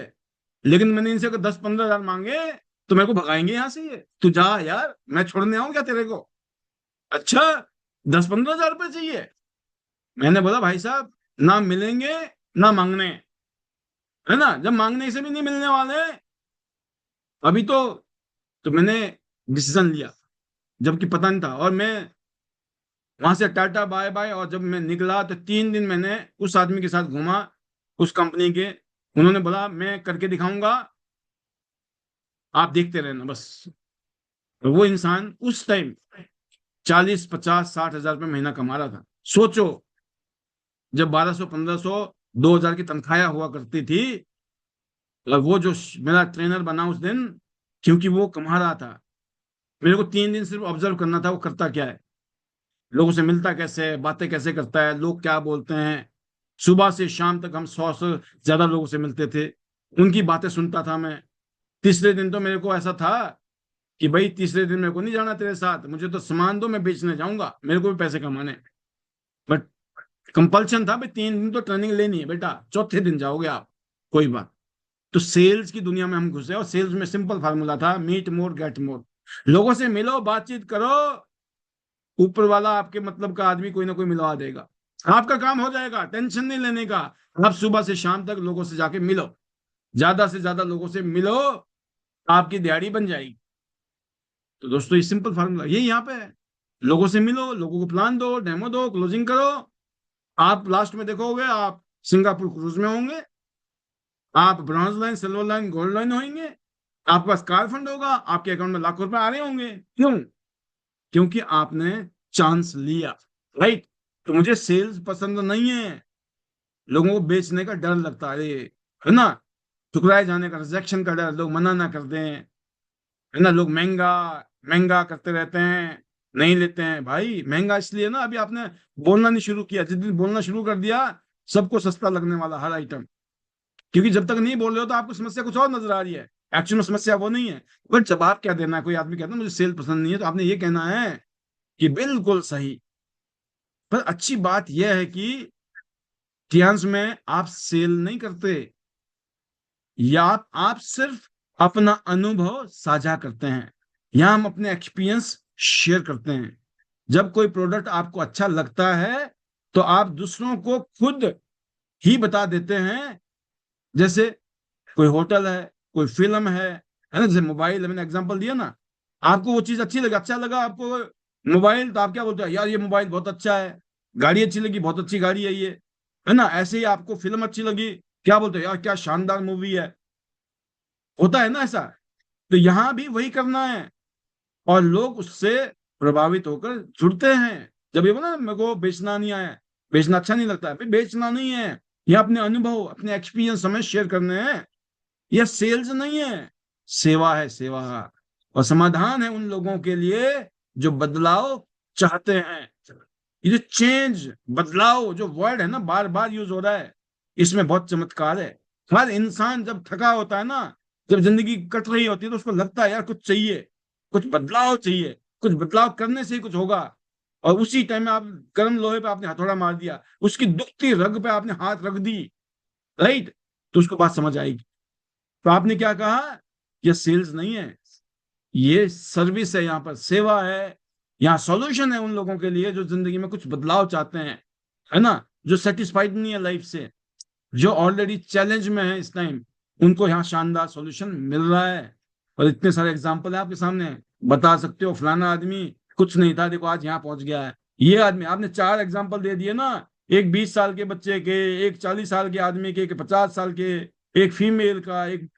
लेकिन मैंने इनसे अगर 10-15 हजार मांगे तो मेरे को भगाएंगे यहाँ से, ये तू जा यार, मैं छोड़ने आऊं क्या तेरे को? अच्छा, 10-15 हजार रुपये चाहिए? मैंने बोला भाई साहब, ना मिलेंगे ना मांगने, है ना, जब मांगने से भी नहीं मिलने वाले अभी तो मैंने डिसीजन लिया, जबकि पता नहीं था। और मैं वहां से टाटा बाय बाय, और जब मैं निकला तो 3 दिन मैंने उस आदमी के साथ घूमा, उस कंपनी के। उन्होंने बोला मैं करके दिखाऊंगा, आप देखते रहना बस। तो वो इंसान उस टाइम 40-50-60 हजार रुपये महीना कमा रहा था। सोचो, जब 1,200 1,500 2,000 की तनख्वाह हुआ करती थी, और वो जो मेरा ट्रेनर बना उस दिन, क्योंकि वो कमा रहा था। मेरे को 3 दिन सिर्फ ऑब्जर्व करना था वो करता क्या है, लोगों से मिलता कैसे है, बातें कैसे करता है, लोग क्या बोलते हैं। सुबह से शाम तक हम 100 से ज्यादा लोगों से मिलते थे, उनकी बातें सुनता था मैं। तीसरे दिन तो मेरे को ऐसा था कि भाई तीसरे दिन मेरे को नहीं जाना तेरे साथ, मुझे तो सामान दो, मैं बेचने जाऊंगा, मेरे को भी पैसे कमाने। बट कंपल्शन था भाई, 3 दिन तो ट्रेनिंग लेनी है बेटा, चौथे दिन जाओगे आप, कोई बात। तो सेल्स की दुनिया में हम घुसे, और सेल्स में सिंपल फार्मूला था, मीट मोर गेट मोर। लोगों से मिलो, बातचीत करो, ऊपर वाला आपके मतलब का आदमी कोई ना कोई मिलवा देगा, आपका काम हो जाएगा, टेंशन नहीं लेने का। आप सुबह से शाम तक लोगों से जाके मिलो, ज्यादा से ज्यादा लोगों से मिलो, आपकी दिहाड़ी बन जाएगी। तो दोस्तों ये सिंपल फार्मूला ये यहाँ पे है, लोगों से मिलो, लोगों को प्लान दो, डेमो दो, क्लोजिंग करो। आप लास्ट में देखोगे आप सिंगापुर क्रूज में होंगे, आप bronze line, silver line, gold line होंगे, आपके पास कार फंड होगा, आपके अकाउंट में लाखों रुपए आ रहे होंगे। क्यों? क्योंकि आपने चांस लिया, राइट। तो मुझे सेल्स पसंद नहीं है, लोगों को बेचने का डर लगता है ना, ठुकराए जाने का, रिजेक्शन का डर, लोग मना ना कर दें, है ना, लोग महंगा महंगा करते रहते हैं, नहीं लेते हैं। भाई महंगा इसलिए ना, अभी आपने बोलना नहीं शुरू किया, जिस दिन बोलना शुरू कर दिया सबको सस्ता लगने वाला हर आइटम। क्योंकि जब तक नहीं बोल रहे हो तो आपको समस्या कुछ और नजर आ रही है, एक्चुअल में समस्या वो नहीं है। बट जवाब क्या देना है, कोई आदमी कहता है मुझे सेल पसंद नहीं है, तो आपने ये कहना है कि बिल्कुल सही। पर अच्छी बात यह है कि ध्यान में आप सेल नहीं करते, या आप सिर्फ अपना अनुभव साझा करते हैं, या हम अपने एक्सपीरियंस शेयर करते हैं। जब कोई प्रोडक्ट आपको अच्छा लगता है तो आप दूसरों को खुद ही बता देते हैं। जैसे कोई होटल है, कोई फिल्म है ना, जैसे मोबाइल, मैंने एग्जांपल दिया ना, आपको वो चीज अच्छी लगी, अच्छा लगा आपको मोबाइल, तो आप क्या बोलते हैं, यार ये मोबाइल बहुत अच्छा है। गाड़ी अच्छी लगी, बहुत अच्छी गाड़ी है ये, है ना। ऐसे ही आपको फिल्म अच्छी लगी, क्या बोलते हैं, यार क्या शानदार मूवी है। होता है ना ऐसा। तो यहां भी वही करना है, और लोग उससे प्रभावित होकर जुड़ते हैं। जब ये बोला ना मेरे को बेचना नहीं आया, बेचना अच्छा नहीं लगता है, फिर बेचना नहीं है, ये अपने अनुभव, अपने एक्सपीरियंस हमें शेयर करने हैं। यह सेल्स नहीं है, सेवा है, सेवा। और समाधान है उन लोगों के लिए जो बदलाव चाहते हैं। ये जो चेंज, बदलाव जो वर्ड है ना, बार बार यूज हो रहा है, इसमें बहुत चमत्कार है। हर इंसान जब थका होता है ना, जब जिंदगी कट रही होती है, तो उसको लगता है यार कुछ चाहिए, कुछ बदलाव चाहिए, कुछ बदलाव करने से ही कुछ होगा। और उसी टाइम में आप गर्म लोहे पे आपने हथौड़ा मार दिया, उसकी दुखती रग पे आपने हाथ रख दी, राइट। तो उसको बात समझ आएगी। तो आपने क्या कहा, ये सेल्स नहीं है, ये सर्विस है, यहाँ पर सेवा है। यहाँ सॉल्यूशन है उन लोगों के लिए जो जिंदगी में कुछ बदलाव चाहते हैं, है ना, जो सेटिस्फाइड नहीं है लाइफ से, जो ऑलरेडी चैलेंज में है इस टाइम, उनको यहाँ शानदार सॉल्यूशन मिल रहा है। और इतने सारे एग्जाम्पल है आपके सामने, बता सकते हो फलाना आदमी कुछ नहीं था, देखो आज यहाँ पहुंच गया है। ये आदमी, आपने 4 एग्जाम्पल दे दिए ना, एक 20 साल के बच्चे के, एक 40 साल के आदमी के, एक 50 साल के, एक फीमेल का, एक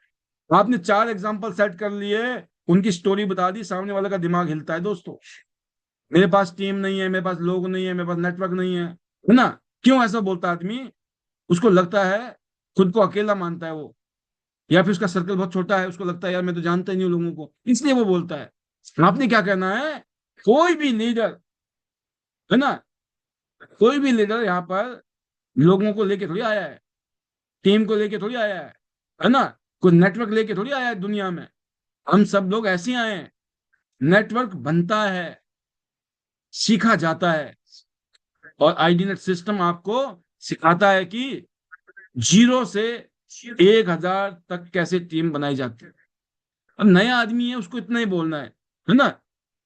आपने 4 एग्जाम्पल सेट कर लिए, उनकी स्टोरी बता दी, सामने वाले का दिमाग हिलता है दोस्तों। मेरे पास टीम नहीं है, मेरे पास लोग नहीं है, मेरे पास नेटवर्क नहीं है ना? क्यों ऐसा बोलता है आदमी? उसको लगता है, खुद को अकेला मानता है वो, या फिर उसका सर्कल बहुत छोटा है, उसको लगता है यार मैं तो जानता ही नहीं हूं लोगों को, इसलिए वो बोलता है। आपने क्या कहना है? कोई भी लीडर, है ना, कोई भी लीडर यहाँ पर लोगों को लेके थोड़ी आया है, टीम को लेके थोड़ी आया है ना? कोई नेटवर्क लेके थोड़ी आया है दुनिया में। हम सब लोग ऐसे ही आए हैं। नेटवर्क बनता है, सीखा जाता है, और आईडीनेट सिस्टम आपको सिखाता है कि 0 से 1000 तक कैसे टीम बनाई जाती है। अब नया आदमी है, उसको इतना ही बोलना है ना?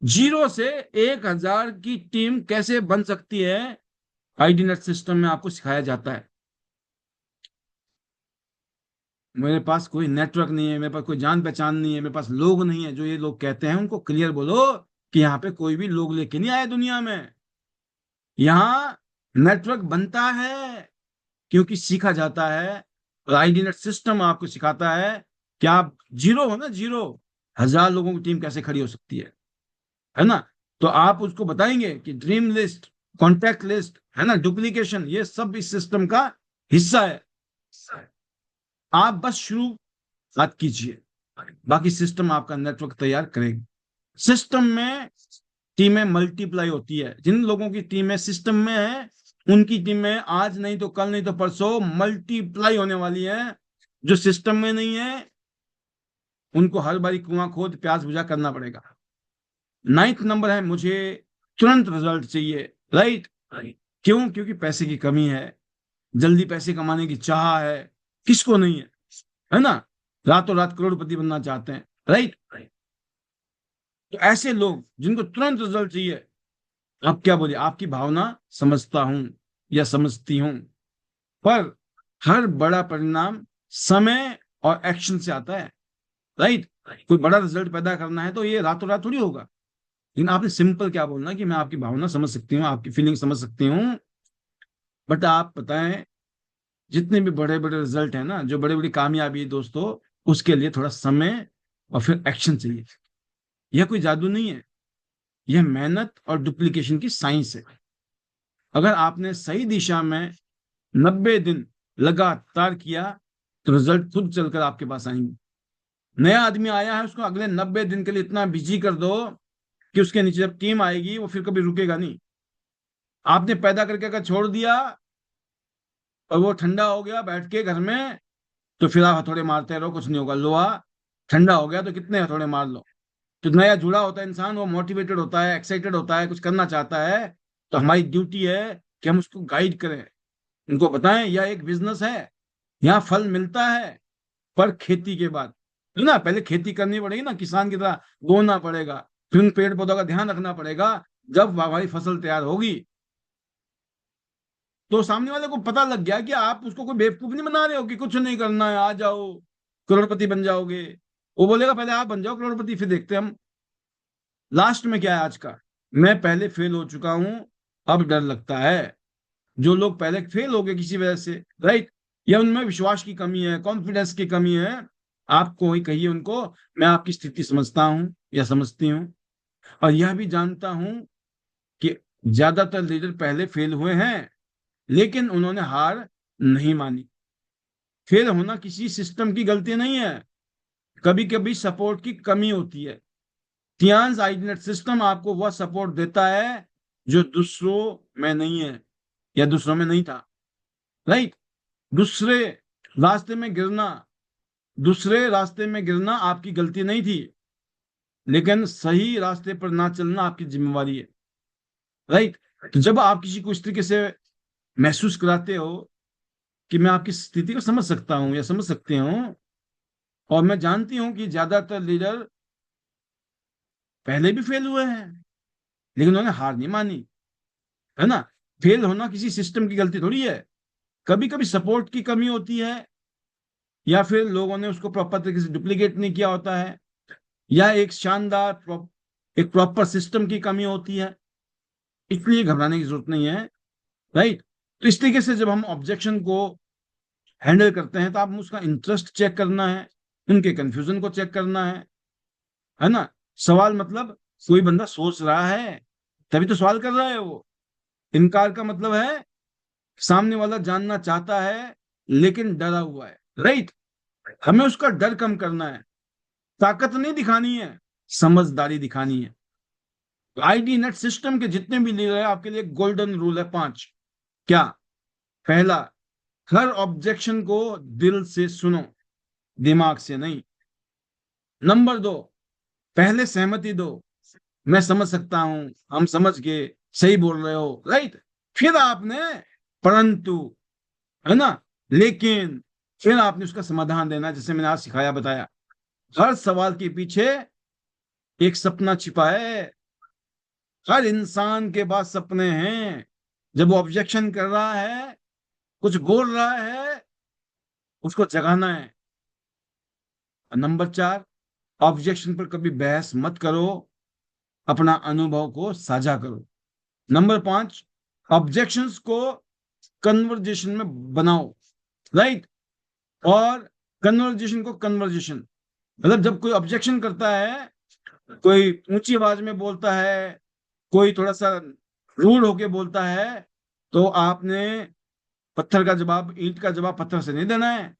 0 से 1000 की टीम कैसे बन सकती है, आईडीनेट सिस्टम में आपको सिखाया जाता है। मेरे पास कोई नेटवर्क नहीं है, मेरे पास कोई जान पहचान नहीं है, मेरे पास लोग नहीं है, जो ये लोग कहते हैं उनको क्लियर बोलो कि यहाँ पे कोई भी लोग लेके नहीं आए दुनिया में। यहाँ नेटवर्क बनता है क्योंकि सीखा जाता है, और आईडीनेट सिस्टम आपको सिखाता है कि आप 0 हो ना, 0, 1000 लोगों की टीम कैसे खड़ी हो सकती है ना? तो आप उसको बताएंगे कि ड्रीम लिस्ट, कॉन्टैक्ट लिस्ट, है ना, डुप्लीकेशन, ये सब इस सिस्टम का हिस्सा है। आप बस शुरुआत कीजिए, बाकी सिस्टम आपका नेटवर्क तैयार करेगी। सिस्टम में टीमें मल्टीप्लाई होती है। जिन लोगों की टीमें सिस्टम में है, उनकी टीमें आज नहीं तो कल नहीं तो परसों मल्टीप्लाई होने वाली है। जो सिस्टम में नहीं है, उनको हर बारी कुआं खोद प्यास बुझा करना पड़ेगा। 9th नंबर है, मुझे तुरंत रिजल्ट चाहिए। राइट? क्यों? क्योंकि पैसे की कमी है, जल्दी पैसे कमाने की चाह है। किसको नहीं है ना? रातों रात करोड़पति बनना चाहते हैं। राइट? तो ऐसे लोग जिनको तुरंत रिजल्ट चाहिए, आप क्या बोलिए? आपकी भावना समझता हूं या समझती हूं, पर हर बड़ा परिणाम समय और एक्शन से आता है। राइट? कोई बड़ा रिजल्ट पैदा करना है तो ये रातों रात थोड़ी होगा। लेकिन आपने सिंपल क्या बोलना कि मैं आपकी भावना समझ सकती हूँ, आपकी फीलिंग समझ सकती हूँ, बट आप बताएं, जितने भी बड़े बड़े रिजल्ट है ना, जो बड़ी बड़ी कामयाबी है दोस्तों, उसके लिए थोड़ा समय और फिर एक्शन चाहिए। यह कोई जादू नहीं है, यह मेहनत और डुप्लीकेशन की साइंस है। अगर आपने सही दिशा में 90 दिन लगातार किया, तो रिजल्ट खुद चलकर आपके पास आएंगे। नया आदमी आया है, उसको अगले 90 दिन के लिए इतना बिजी कर दो कि उसके नीचे जब टीम आएगी वो फिर कभी रुकेगा नहीं। आपने पैदा करके अगर छोड़ दिया और वो ठंडा हो गया बैठ के घर में, तो फिर आप हथौड़े मारते रहो, कुछ नहीं होगा। लोहा ठंडा हो गया तो कितने हथौड़े मार लो। तो नया जुड़ा होता है इंसान, वो मोटिवेटेड होता है, एक्साइटेड होता है, कुछ करना चाहता है। तो हमारी ड्यूटी है कि हम उसको गाइड करें, उनको बताएं यह एक बिजनेस है, यहाँ फल मिलता है, पर खेती के बाद, है ना? पहले खेती करनी पड़ेगी ना, किसान की तरह बोना पड़ेगा, फिर उन पेड़ पौधों का ध्यान रखना पड़ेगा। जब हमारी फसल तैयार होगी, तो सामने वाले को पता लग गया कि आप उसको कोई बेवकूफ नहीं बना रहे हो कि कुछ नहीं करना है, आ जाओ करोड़पति बन जाओगे। वो बोलेगा पहले आप बन जाओ करोड़पति, फिर देखते हैं हम। लास्ट में क्या है आज का? मैं पहले फेल हो चुका हूं, अब डर लगता है। जो लोग पहले फेल हो गए किसी वजह से, राइट, या उनमें विश्वास की कमी है, कॉन्फिडेंस की कमी है, आपको ही कहिए उनको, मैं आपकी स्थिति समझता हूं या समझती हूँ, और यह भी जानता हूं कि ज्यादातर लीडर पहले फेल हुए हैं, लेकिन उन्होंने हार नहीं मानी। फेल होना किसी सिस्टम की गलती नहीं है, कभी कभी सपोर्ट की कमी होती है। थियान्स आइडनेट सिस्टम आपको वह सपोर्ट देता है जो दूसरों में नहीं है, या दूसरों में नहीं था। राइट? दूसरे रास्ते में गिरना दूसरे रास्ते में गिरना आपकी गलती नहीं थी, लेकिन सही रास्ते पर ना चलना आपकी जिम्मेवारी है। राइट? तो जब आप किसी को इस तरीके से महसूस कराते हो कि मैं आपकी स्थिति को समझ सकता हूं या समझ सकती हूँ, और मैं जानती हूं कि ज्यादातर लीडर पहले भी फेल हुए हैं, लेकिन उन्होंने हार नहीं मानी, है ना? फेल होना किसी सिस्टम की गलती थोड़ी है, कभी कभी सपोर्ट की कमी होती है, या फिर लोगों ने उसको प्रॉपर तरीके से डुप्लीकेट नहीं किया होता है, या एक एक प्रॉपर सिस्टम की कमी होती है। इसलिए घबराने की जरूरत नहीं है। राइट? तो इस तरीके से जब हम ऑब्जेक्शन को हैंडल करते हैं, तो आप उसका इंटरेस्ट चेक करना है, उनके कंफ्यूजन को चेक करना है ना। सवाल मतलब कोई बंदा सोच रहा है तभी तो सवाल कर रहा है वो। इनकार का मतलब है सामने वाला जानना चाहता है लेकिन डरा हुआ है, राइट। हमें उसका डर कम करना है, ताकत नहीं दिखानी है, समझदारी दिखानी है। आईडी नेट सिस्टम के जितने भी लीडर है, आपके लिए गोल्डन रूल है 5। क्या? पहला, हर ऑब्जेक्शन को दिल से सुनो, दिमाग से नहीं। नंबर 2, पहले सहमति दो, मैं समझ सकता हूं, हम समझ गए, सही बोल रहे हो, राइट। फिर आपने परंतु, है ना, लेकिन, फिर आपने उसका समाधान देना, जैसे मैंने आज सिखाया बताया। हर सवाल के पीछे एक सपना छिपा है। हर इंसान के पास सपने हैं। जब वो ऑब्जेक्शन कर रहा है, कुछ बोल रहा है, उसको जगाना है। नंबर 4, ऑब्जेक्शन पर कभी बहस मत करो, अपना अनुभव को साझा करो। नंबर 5, ऑब्जेक्शंस को कन्वर्जेशन में बनाओ, राइट। और कन्वर्जेशन को कन्वर्जेशन, मतलब जब कोई ऑब्जेक्शन करता है, कोई ऊंची आवाज में बोलता है, कोई थोड़ा सा रूड होके बोलता है, तो आपने पत्थर का जवाब, ईंट का जवाब पत्थर से नहीं देना है।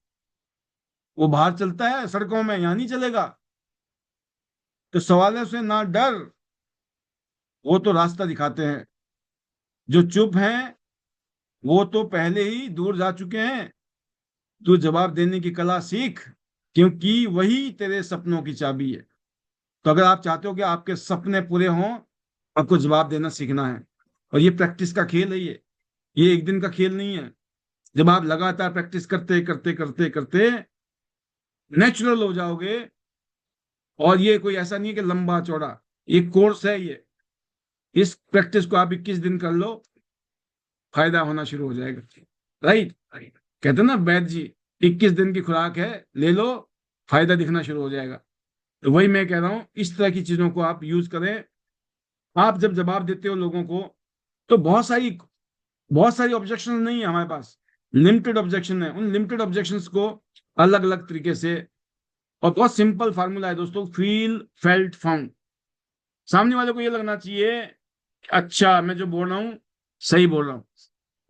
वो बाहर चलता है सड़कों में, यहां नहीं चलेगा। तो सवालों से ना डर, वो तो रास्ता दिखाते हैं। जो चुप हैं वो तो पहले ही दूर जा चुके हैं। तू जवाब देने की कला सीख, क्योंकि वही तेरे सपनों की चाबी है। तो अगर आप चाहते हो कि आपके सपने पूरे हों, आपको जवाब देना सीखना है। और ये प्रैक्टिस का खेल है, ये एक दिन का खेल नहीं है। जब आप लगातार प्रैक्टिस करते करते करते करते नेचुरल हो जाओगे। और ये कोई ऐसा नहीं है कि लंबा चौड़ा, ये कोर्स है ये। इस प्रैक्टिस को आप 21 दिन कर लो, फायदा होना शुरू हो जाएगा, राइट। कहते हैं ना वैद्य जी, 21 दिन की खुराक है, ले लो, फायदा दिखना शुरू हो जाएगा। तो वही मैं कह रहा हूं, इस तरह की चीजों को आप यूज करें। आप जब जवाब देते हो लोगों को, तो बहुत सारी ऑब्जेक्शन नहीं है हमारे पास, लिमिटेड ऑब्जेक्शन है। उन लिमिटेड ऑब्जेक्शंस को अलग अलग तरीके से, और बहुत सिंपल फार्मूला है दोस्तों, फील फेल्ट फाउंड। सामने वाले को ये लगना चाहिए कि अच्छा मैं जो बोल रहा हूँ सही बोल रहा हूँ।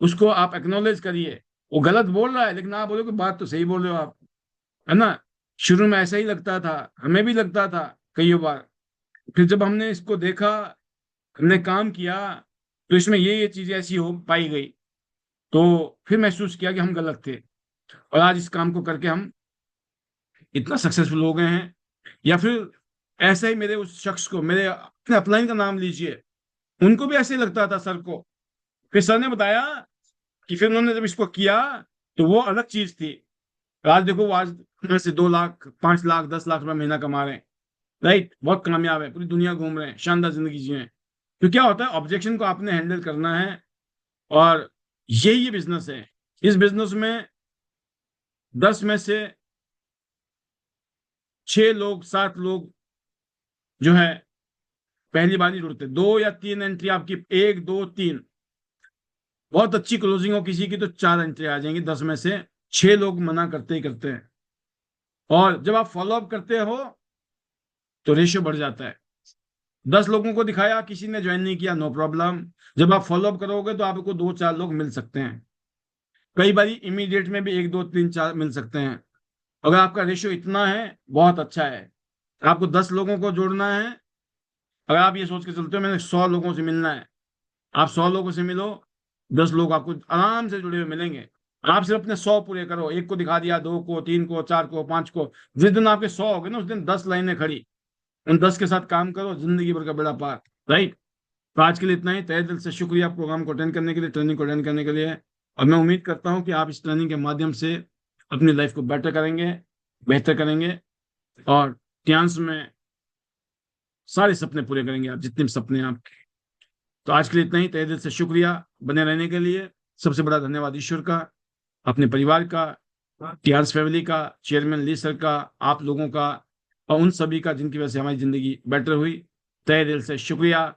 उसको आप एक्नॉलेज करिए। वो गलत बोल रहा है, लेकिन आप बोलो कि बात तो सही बोल रहे हो आप, है ना। शुरू में ऐसा ही लगता था, हमें भी लगता था कई बार। फिर जब हमने इसको देखा, हमने काम किया, तो इसमें ये चीजें ऐसी हो पाई गई, तो फिर महसूस किया कि हम गलत थे। और आज इस काम को करके हम इतना सक्सेसफुल हो गए हैं। या फिर ऐसा ही मेरे उस शख्स को, मेरे अपने अपलाइन का नाम लीजिए, उनको भी ऐसे ही लगता था सर को। फिर सर ने बताया कि फिर उन्होंने जब इसको किया तो वो अलग चीज थी। आज देखो वो आज में से 2 लाख 5 लाख 10 लाख रुपए महीना कमा रहे हैं, राइट। बहुत कामयाब है, पूरी दुनिया घूम रहे हैं, शानदार जिंदगी जी हैं। तो क्या होता है, ऑब्जेक्शन को आपने हैंडल करना है। और यही ये बिजनेस है। इस बिजनेस में 10 में से 6 लोग 7 लोग जो है पहली बार ही जुड़ते। 2 या 3 एंट्री आपकी, 1 2 3, बहुत अच्छी क्लोजिंग हो किसी की तो 4 एंट्री आ जाएंगी। 10 में से 6 लोग मना करते ही करते हैं। और जब आप फॉलोअप करते हो तो रेशियो बढ़ जाता है। 10 लोगों को दिखाया, किसी ने ज्वाइन नहीं किया, नो प्रॉब्लम। जब आप फॉलोअप करोगे तो आपको 2 4 लोग मिल सकते हैं। कई बार इमीडिएट में भी 1 2 3 4 मिल सकते हैं। अगर आपका रेशियो इतना है, बहुत अच्छा है। आपको 10 लोगों को जोड़ना है। अगर आप ये सोच के चलते हो मैंने 100 लोगों से मिलना है, आप 100 लोगों से मिलो, 10 लोग आपको आराम से जुड़े हुए मिलेंगे। आप सिर्फ अपने 100 पूरे करो। एक को दिखा दिया, 2 को 3 को 4 को 5 को, जिस दिन आपके 100 हो गए ना, उस दिन 10 लाइनें खड़ी। उन 10 के साथ काम करो, जिंदगी भर का बेड़ा पार, राइट। तो आज के लिए इतना ही। तहे दिल से शुक्रिया प्रोग्राम को अटेंड करने के लिए, ट्रेनिंग को अटेंड करने के लिए। और मैं उम्मीद करता हूँ कि आप इस ट्रेनिंग के माध्यम से अपनी लाइफ को बेटर करेंगे, बेहतर करेंगे, और ध्यान में सारे सपने पूरे करेंगे, आप जितने भी सपने हैं आपके। तो आज के लिए इतना ही। तहे दिल से शुक्रिया बने रहने के लिए। सबसे बड़ा धन्यवाद ईश्वर का, अपने परिवार का, टीआरएस फैमिली का, चेयरमैन ली सर का, आप लोगों का, और उन सभी का जिनकी वजह से हमारी जिंदगी बेटर हुई। तहे दिल से शुक्रिया।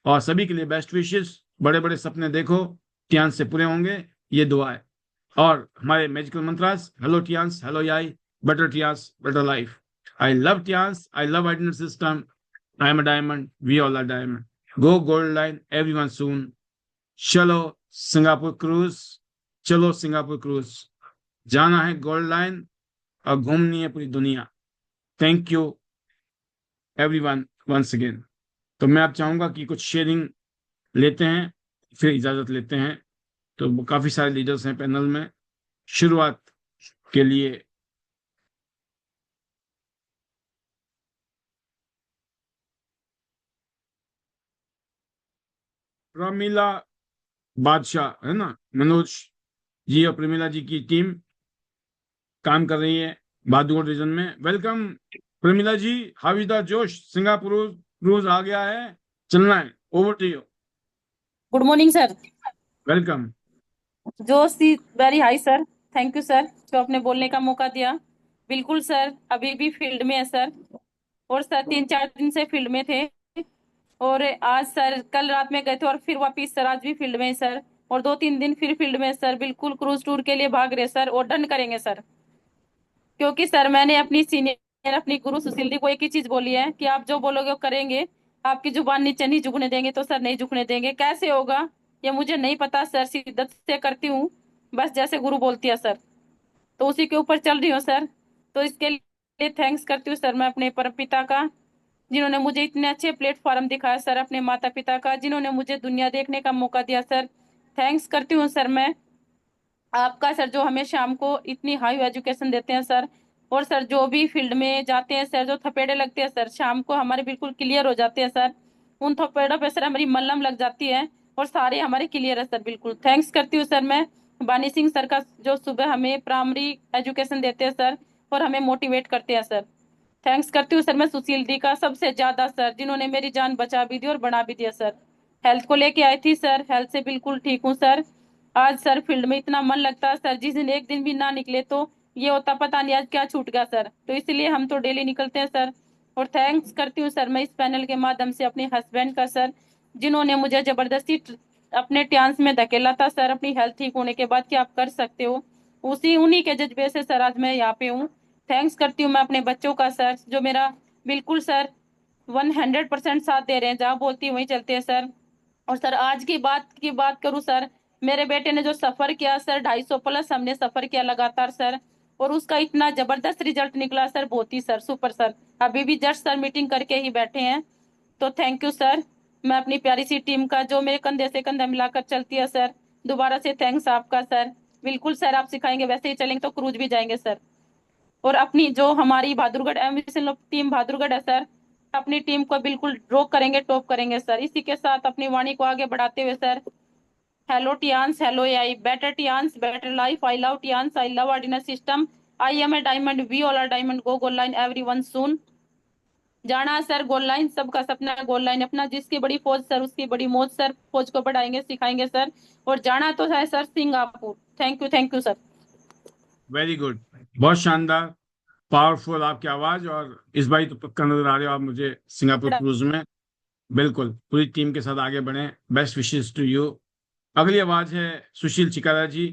और सभी के लिए बेस्ट विशेष। बड़े बड़े सपने देखो, टियांस से पूरे होंगे, ये दुआ है। और हमारे magical mantras, hello Tiens, hello याई, better TIAS, better life. I love TIAS. I love itinerary system. I am a diamond. We all are diamond. Go gold line, everyone soon. चलो सिंगापुर क्रूज, चलो सिंगापुर क्रूज, जाना है गोल्ड लाइन और घूमनी है पूरी दुनिया। Thank you everyone once again. तो मैं अब चाहूंगा कि कुछ शेयरिंग लेते हैं, फिर इजाजत लेते हैं। तो काफी सारे लीडर्स हैं पैनल में। शुरुआत के लिए प्रमीला बादशाह है ना, मनोज जी और प्रमीला जी की टीम काम कर रही है बहादुरगढ़ रीजन में। Welcome Pramila ji, how is the जोश? सिंगापुर क्रूज आ गया है, चलना है, over to you. Good morning sir. Welcome. जोश is very high sir. Thank you sir जो आपने बोलने का मौका दिया। बिल्कुल सर, अभी भी फील्ड में है सर। और सर 3-4 दिन से फील्ड में थे। और आज सर कल रात में गए थे और फिर वापिस सर आज भी फील्ड में है सर। और 2-3 दिन फिर फील्ड में है सर। बिल्कुल क्रूज टूर के लिए भाग रहे सर और डन करेंगे सर। क्योंकि सर मैंने अपनी सीनियर अपनी गुरु सुशील दी को एक ही चीज बोली है कि आप जो बोलोगे वो करेंगे। आपकी जुबान नीचे नहीं झुकने देंगे। तो सर नहीं झुकने देंगे। कैसे होगा ये मुझे नहीं पता सर, शिद्दत से करती हूँ बस जैसे गुरु बोलती है सर। तो उसी के ऊपर चल रही हूँ सर। तो इसके लिए थैंक्स करती हूँ सर मैं अपने परम पिता का, जिन्होंने मुझे इतने अच्छे प्लेटफॉर्म दिखाया सर। अपने माता पिता का, जिन्होंने मुझे दुनिया देखने का मौका दिया सर। थैंक्स करती हूँ सर मैं आपका सर, जो हमें शाम को इतनी हाई एजुकेशन देते हैं सर। और सर जो भी फील्ड में जाते हैं सर, जो थपेड़े लगते हैं सर शाम को हमारे बिल्कुल क्लियर हो जाते हैं सर। उन थपेड़ों पे सर हमारी मल्लम लग जाती है और सारे हमारे क्लियर है सर। बिल्कुल थैंक्स करती हूँ सर मैं बानी सिंह सर का, जो सुबह हमें प्राइमरी एजुकेशन देते हैं सर और हमें मोटिवेट करते हैं सर। थैंक्स करती हूँ सर मैं सुशील दी का सबसे ज्यादा सर, जिन्होंने मेरी जान बचा भी दी और बढ़ा भी दिया सर। हेल्थ को लेके आई थी सर, हेल्थ से बिल्कुल ठीक हूँ सर। आज सर फील्ड में इतना मन लगता है सर, जिस दिन एक दिन भी ना निकले तो ये होता पता नहीं आज क्या छूट गया सर। तो इसलिए हम तो डेली निकलते हैं सर। और थैंक्स करती हूँ सर मैं इस पैनल के माध्यम से अपने हस्बैंड का सर, जिन्होंने मुझे जबरदस्ती अपने ट्रांस में धकेला था सर, अपनी हेल्थ ठीक होने के बाद कि आप कर सकते हो। उसी उन्हीं के जज्बे से सर आज मैं यहाँ पे हूँ। थैंक्स करती हूँ मैं अपने बच्चों का सर, जो मेरा बिल्कुल सर 100% साथ दे रहे हैं। जहाँ बोलती हूँ वहीं चलते हैं सर। और सर आज की बात करूँ सर, मेरे बेटे ने जो सफर किया सर 250 प्लस हमने सफर किया लगातार सर। और उसका इतना जबरदस्त रिजल्ट निकला सर, बहुत ही सर सुपर सर। अभी भी जस्ट सर मीटिंग करके ही बैठे हैं। तो थैंक यू सर मैं अपनी प्यारी सी टीम का, जो मेरे कंधे से कंधा मिलाकर चलती है सर। दोबारा से थैंक्स आपका सर। बिल्कुल सर आप सिखाएंगे वैसे ही चलेंगे तो क्रूज भी जाएंगे सर। और अपनी जो हमारी बहादुरगढ़ एम्बिशन टीम बहादुरगढ़ है सर, अपनी टीम को बिल्कुल ड्रॉ करेंगे, टॉप करेंगे सर। इसी के साथ अपनी वाणी को आगे बढ़ाते हुए sir, hello टियान्स, hello AI, better टियान्स, better life, I love टियान्स, I love ordinary system, I M A diamond, we all are diamond, go goal line everyone सून। जाना सर गोल लाइन, सबका सपना है गोल लाइन अपना। जिसकी बड़ी फौज सर उसकी बड़ी मौज सर, फौज को बढ़ाएंगे सिखाएंगे सर। और जाना तो है sir Singapore. Thank you sir. Very good, बहुत शानदार, पावरफुल आपकी आवाज। और इस बार तो पक्का नजर आ रहे हो आप मुझे सिंगापुर क्रूज में। बिल्कुल पूरी टीम के साथ आगे बढ़े। Best wishes to you. अगली आवाज है सुशील चिकारा जी।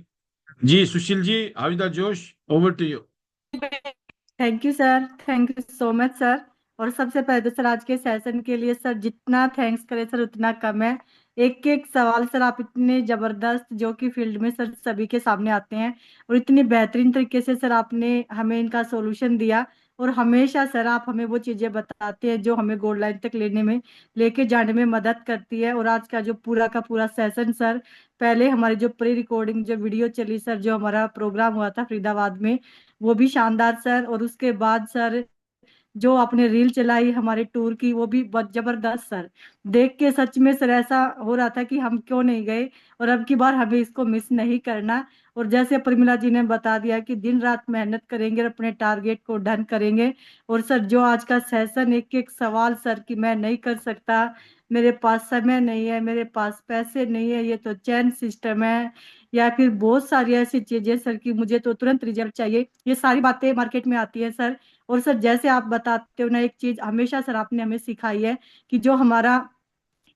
जी Sushil ji, how is the josh? Over to you. Thank you sir, thank you so much sir. और सबसे पहले तो सर आज के सेशन के लिए सर जितना थैंक्स करें सर उतना कम है। एक एक सवाल सर आप इतने जबरदस्त जो कि फील्ड में सर सभी के सामने आते हैं, और इतनी बेहतरीन तरीके से सर आपने हमें इनका सॉल्यूशन दिया। और हमेशा सर आप हमें वो चीजें बताते हैं जो हमें गोल लाइन तक लेके जाने में मदद करती है। और आज का जो पूरा का पूरा सेशन सर, पहले हमारी जो प्री रिकॉर्डिंग जो वीडियो चली सर, जो हमारा प्रोग्राम हुआ था फरीदाबाद में, वो भी शानदार सर। और उसके बाद सर जो आपने रील चलाई हमारे टूर की, वो भी बहुत जबरदस्त सर। देख के सच में सर ऐसा हो रहा था कि हम क्यों नहीं गए, और अब की बार हमें इसको मिस नहीं करना। और जैसे प्रमिला जी ने बता दिया कि दिन रात मेहनत करेंगे और अपने टारगेट को डन करेंगे। और सर जो आज का सेशन, एक एक सवाल सर कि मैं नहीं कर सकता, मेरे पास समय नहीं है, मेरे पास पैसे नहीं है, ये तो चैन सिस्टम है, या फिर बहुत सारी ऐसी चीजें सर कि मुझे तो तुरंत रिजल्ट चाहिए, ये सारी बातें मार्केट में आती है सर। और सर जैसे आप बताते हो ना, एक चीज हमेशा सर आपने हमें सिखाई है कि जो हमारा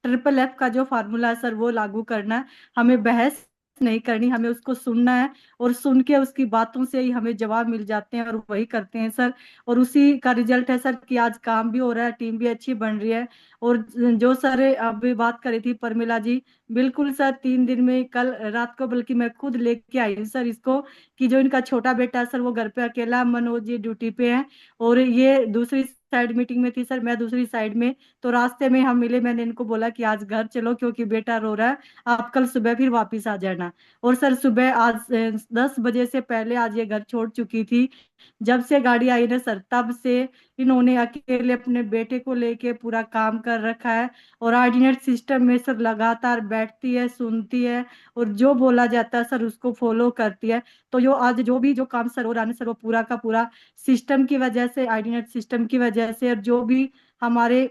ट्रिपल एफ का जो फार्मूला है सर वो लागू करना है। हमें बहस नहीं करनी, हमें उसको सुनना है और सुन के उसकी बातों से ही हमें जवाब मिल जाते हैं और वही करते हैं सर। और उसी का रिजल्ट है सर कि आज काम भी हो रहा है, टीम भी अच्छी बन रही है। और जो सर अभी बात करी थी परमिला जी, बिल्कुल सर 3 दिन में कल रात को बल्कि मैं खुद लेके आई हूँ सर इसको, कि जो इनका छोटा बेटा है सर वो घर पे अकेला, मनोज जी ड्यूटी पे है और ये दूसरी साइड मीटिंग में थी सर, मैं दूसरी साइड में। तो रास्ते में हम मिले, मैंने इनको बोला कि आज घर चलो क्योंकि बेटा रो रहा है, आप कल सुबह फिर वापिस आ जाना। और सर सुबह आज 10 बजे से पहले आज ये घर छोड़ चुकी थी। जब से गाड़ी आई ना सर तब से इन्होंने अकेले अपने बेटे को लेके पूरा काम कर रखा है। और ऑर्डिनेट सिस्टम में सर लगातार बैठती है, सुनती है और जो बोला जाता है सर उसको फॉलो करती है। तो जो आज जो काम सर हो रहा है ना सर वो पूरा का पूरा सिस्टम की वजह से, ऑर्डिनेट सिस्टम की वजह से। और जो भी हमारे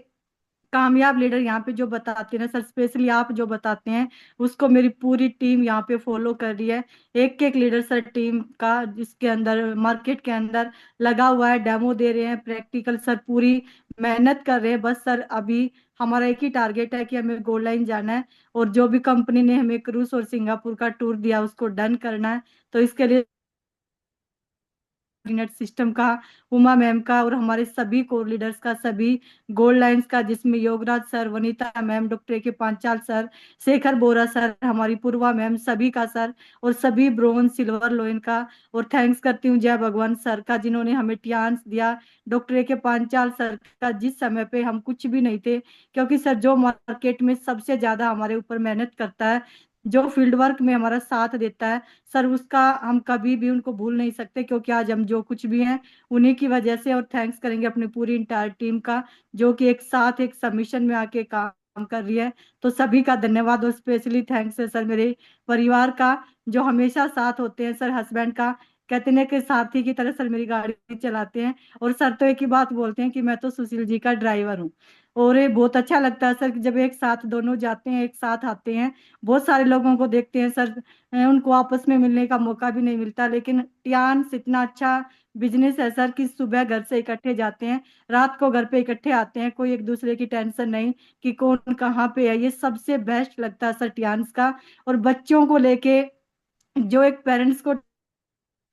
कामयाब लीडर यहाँ पे जो बताते हैं ना सर, स्पेशली आप जो बताते हैं उसको मेरी पूरी टीम यहाँ पे फॉलो कर रही है। एक एक लीडर सर टीम का जिसके अंदर मार्केट के अंदर लगा हुआ है, डेमो दे रहे हैं, प्रैक्टिकल सर पूरी मेहनत कर रहे हैं। बस सर अभी हमारा एक ही टारगेट है कि हमें गोल्ड लाइन जाना है और जो भी कंपनी ने हमें क्रूज और सिंगापुर का टूर दिया उसको डन करना है। तो इसके लिए कोऑर्डिनेट सिस्टम का, उमा मैम का और हमारे सभी कोर लीडर्स का, सभी गोल्ड लाइंस का, जिसमें Yograj sir, Vanita ma'am, doctor के पांचाल सर, शेखर बोरा सर, हमारी पूर्वा मैम, सभी का सर, और सभी ब्रोंज सिल्वर लोइन का। और थैंक्स करती हूँ जय भगवान सर का जिन्होंने हमें टियान्स दिया, डॉक्टर के पांचाल सर का जिस समय पे हम कुछ भी नहीं थे, क्योंकि सर जो मार्केट में सबसे ज्यादा हमारे ऊपर मेहनत करता है, जो फील्ड वर्क में हमारा साथ देता है सर, उसका हम कभी भी उनको भूल नहीं सकते, क्योंकि आज हम जो कुछ भी हैं उन्हीं की वजह से। और थैंक्स करेंगे अपनी पूरी इंटायर टीम का जो कि एक साथ एक सबमिशन में आके काम कर रही है। तो सभी का धन्यवाद और स्पेशली थैंक्स है सर मेरे परिवार का जो हमेशा साथ होते हैं सर, हस्बैंड का, कहते हैं कि साथी की तरह सर मेरी गाड़ी चलाते हैं। और सर तो एक ही बात बोलते हैं कि मैं तो सुशील जी का ड्राइवर हूँ। और ये बहुत अच्छा लगता है सर कि जब एक साथ दोनों जाते हैं, एक साथ आते हैं। बहुत सारे लोगों को देखते हैं सर उनको आपस में मिलने का मौका भी नहीं मिलता, लेकिन टियान्स इतना अच्छा बिजनेस है सर कि सुबह घर से इकट्ठे जाते हैं, रात को घर पे इकट्ठे आते हैं, कोई एक दूसरे की टेंशन नहीं कि कौन कहाँ पे है। ये सबसे बेस्ट लगता है सर टियान्स का। और बच्चों को लेके जो एक पेरेंट्स को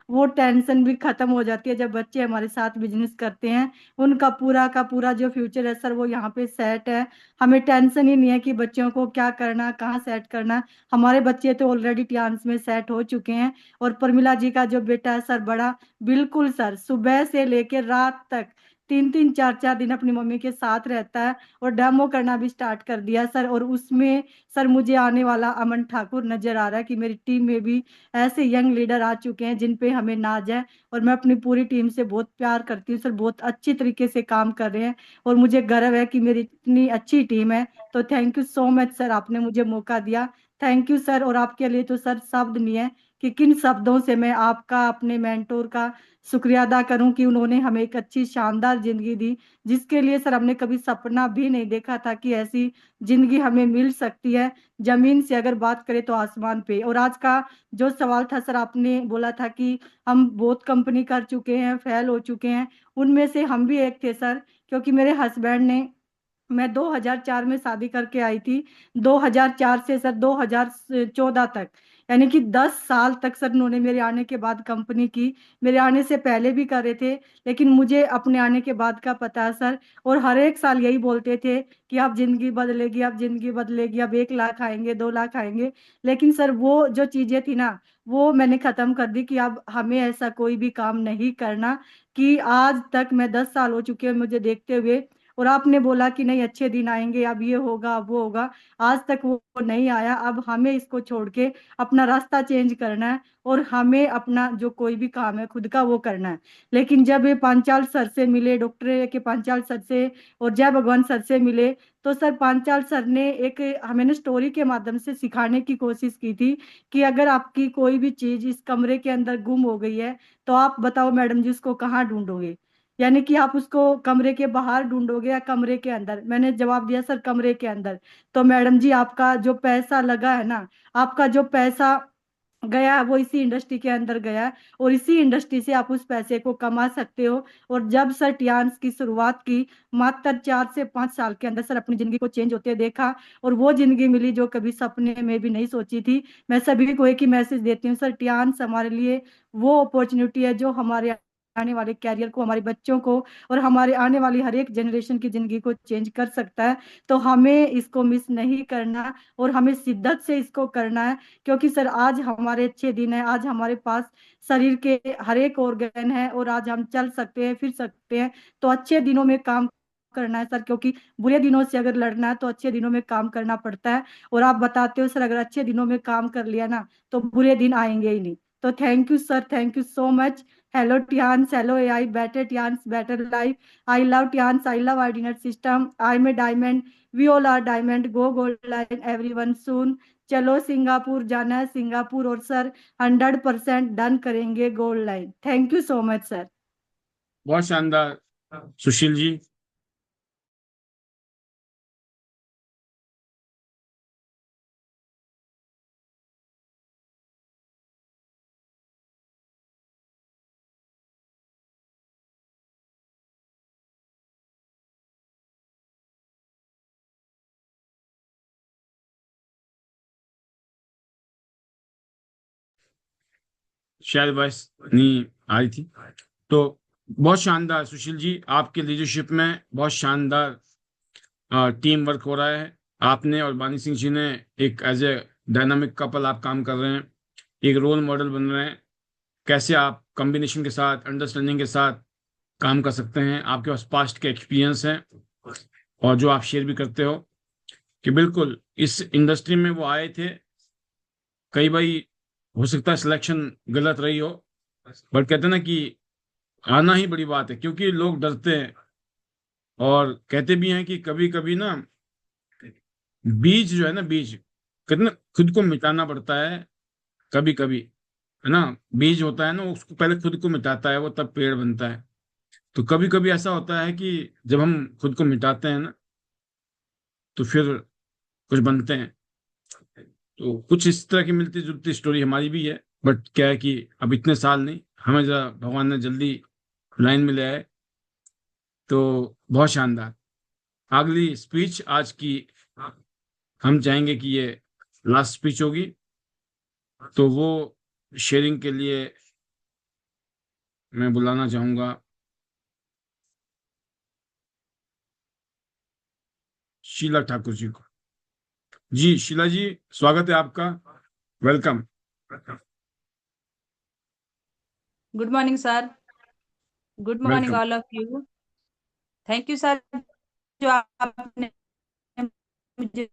वो टेंशन भी खत्म हो जाती है जब बच्चे हमारे साथ बिजनेस करते हैं। उनका पूरा का पूरा जो फ्यूचर है सर वो यहाँ पे सेट है। हमें टेंशन ही नहीं है कि बच्चों को क्या करना, कहाँ सेट करना। हमारे बच्चे तो ऑलरेडी टियान्स में सेट हो चुके हैं। और प्रमिला जी का जो बेटा है सर बड़ा, बिल्कुल सर सुबह से लेकर रात तक 3 3 4 4 दिन अपनी मम्मी के साथ रहता है और डेमो करना भी स्टार्ट कर दिया सर। और उसमें सर मुझे आने वाला अमन ठाकुर नजर आ रहा है कि मेरी टीम में भी ऐसे यंग लीडर आ चुके हैं जिन पे हमें नाज है। और मैं अपनी पूरी टीम से बहुत प्यार करती हूँ सर, बहुत अच्छी तरीके से काम कर रहे हैं और मुझे गर्व है कि मेरी इतनी अच्छी टीम है। तो thank you so much sir, आपने मुझे मौका दिया। Thank you sir. और आपके लिए तो सर शब्द नहीं है कि किन शब्दों से मैं आपका, अपने मेंटोर का शुक्रिया अदा करूं कि उन्होंने हमें एक अच्छी शानदार जिंदगी दी, जिसके लिए सर हमने कभी सपना भी नहीं देखा था कि ऐसी जिंदगी हमें मिल सकती है। जमीन से अगर बात करें तो आसमान पे। और आज का जो सवाल था सर, आपने बोला था कि हम बहुत कंपनी कर चुके हैं, फेल हो चुके हैं, उनमें से हम भी एक थे सर। क्योंकि मेरे हस्बैंड ने, मैं 2004 में शादी करके आई थी, 2004 से सर 2014 तक, यानी कि 10 साल तक सर उन्होंने मेरे आने के बाद कंपनी की। मेरे आने से पहले भी कर रहे थे, लेकिन मुझे अपने आने के बाद का पता है सर। और हर एक साल यही बोलते थे कि अब जिंदगी बदलेगी, अब जिंदगी बदलेगी, अब 1 लाख आएंगे, 2 लाख आएंगे। लेकिन सर वो जो चीजें थी ना वो मैंने खत्म कर दी कि अब हमें ऐसा कोई भी काम नहीं करना। कि आज तक मैं 10 साल हो चुके हैं मुझे देखते हुए, और आपने बोला कि नहीं अच्छे दिन आएंगे, अब ये होगा, अब वो होगा, आज तक वो नहीं आया। अब हमें इसको छोड़ के अपना रास्ता चेंज करना है और हमें अपना जो कोई भी काम है खुद का वो करना है। लेकिन जब ये पांचाल सर से मिले, डॉक्टर के पांचाल सर से और जय भगवान सर से मिले, तो सर पांचाल सर ने एक हमें स्टोरी के माध्यम से सिखाने की कोशिश की थी कि अगर आपकी कोई भी चीज इस कमरे के अंदर गुम हो गई है तो आप बताओ मैडम जी उसको कहाँ ढूंढोगे। यानी कि आप उसको कमरे के बाहर ढूंढोगे या कमरे के अंदर। मैंने जवाब दिया सर कमरे के अंदर। तो मैडम जी आपका जो पैसा लगा है ना, आपका जो पैसा गया है वो इसी इंडस्ट्री के अंदर गया है, और इसी इंडस्ट्री से आप उस पैसे को कमा सकते हो। और जब सर टियान्स की शुरुआत की, मात्र 4 से 5 साल के अंदर सर अपनी जिंदगी को चेंज होते देखा, और वो जिंदगी मिली जो कभी सपने में भी नहीं सोची थी। मैं सभी को एक ही मैसेज देती हूँ सर, टियान्स हमारे लिए वो अपॉर्चुनिटी है जो हमारे आने वाले कैरियर को, हमारे बच्चों को और हमारे आने वाली हर एक जनरेशन की जिंदगी को चेंज कर सकता है। तो हमें इसको मिस नहीं करना, और हमें शिद्दत से इसको करना है। क्योंकि सर आज हमारे अच्छे दिन है, आज हमारे पास शरीर के हर एक ऑर्गन है, और आज हम चल सकते हैं, फिर सकते हैं। तो अच्छे दिनों में काम करना है सर, क्योंकि बुरे दिनों से अगर लड़ना है तो अच्छे दिनों में काम करना पड़ता है। और आप बताते हो सर, अगर अच्छे दिनों में काम कर लिया ना तो बुरे दिन आएंगे ही नहीं। तो thank you sir, thank you so much. Hello टियान्स, hello AI, better टियान्स, better life. I love टियान्स, I love ordinate system, I M A diamond, we all are diamond, go gold line everyone सून। चलो सिंगापुर जाना है, सिंगापुर, और सर 100% डन करेंगे gold line. Thank you so much sir. बहुत शानदार सुशील जी। शायद बस नहीं आ रही थी। तो बहुत शानदार सुशील जी, आपके लीडरशिप में बहुत शानदार टीम वर्क हो रहा है। आपने और बानी सिंह जी ने एक एज ए डायनामिक कपल आप काम कर रहे हैं, एक रोल मॉडल बन रहे हैं। कैसे आप कॉम्बिनेशन के साथ, अंडरस्टैंडिंग के साथ काम कर सकते हैं। आपके पास पास्ट के एक्सपीरियंस हैं, और जो आप शेयर भी करते हो कि बिल्कुल इस इंडस्ट्री में वो आए थे। कई बारी हो सकता है सिलेक्शन गलत रही हो, बट कहते हैं ना कि आना ही बड़ी बात है, क्योंकि लोग डरते हैं। और कहते भी हैं कि कभी कभी ना बीज जो है ना, बीज कहते ना खुद को मिटाना पड़ता है कभी कभी, है ना। बीज होता है ना, उसको पहले खुद को मिटाता है वो, तब पेड़ बनता है। तो कभी कभी ऐसा होता है कि जब हम खुद को मिटाते हैं ना, तो फिर कुछ बनते हैं। तो कुछ इस तरह की मिलती जुलती स्टोरी हमारी भी है, बट क्या है कि अब इतने साल नहीं, हमें जरा भगवान ने जल्दी लाइन में ले आए। तो बहुत शानदार। अगली स्पीच आज की हम चाहेंगे कि ये लास्ट स्पीच होगी, तो वो शेयरिंग के लिए मैं बुलाना चाहूंगा शीला ठाकुर जी को। जी शीला जी, स्वागत है आपका, welcome. Good morning sir. Good morning welcome. All of you. Thank you sir, जो आपने मुझे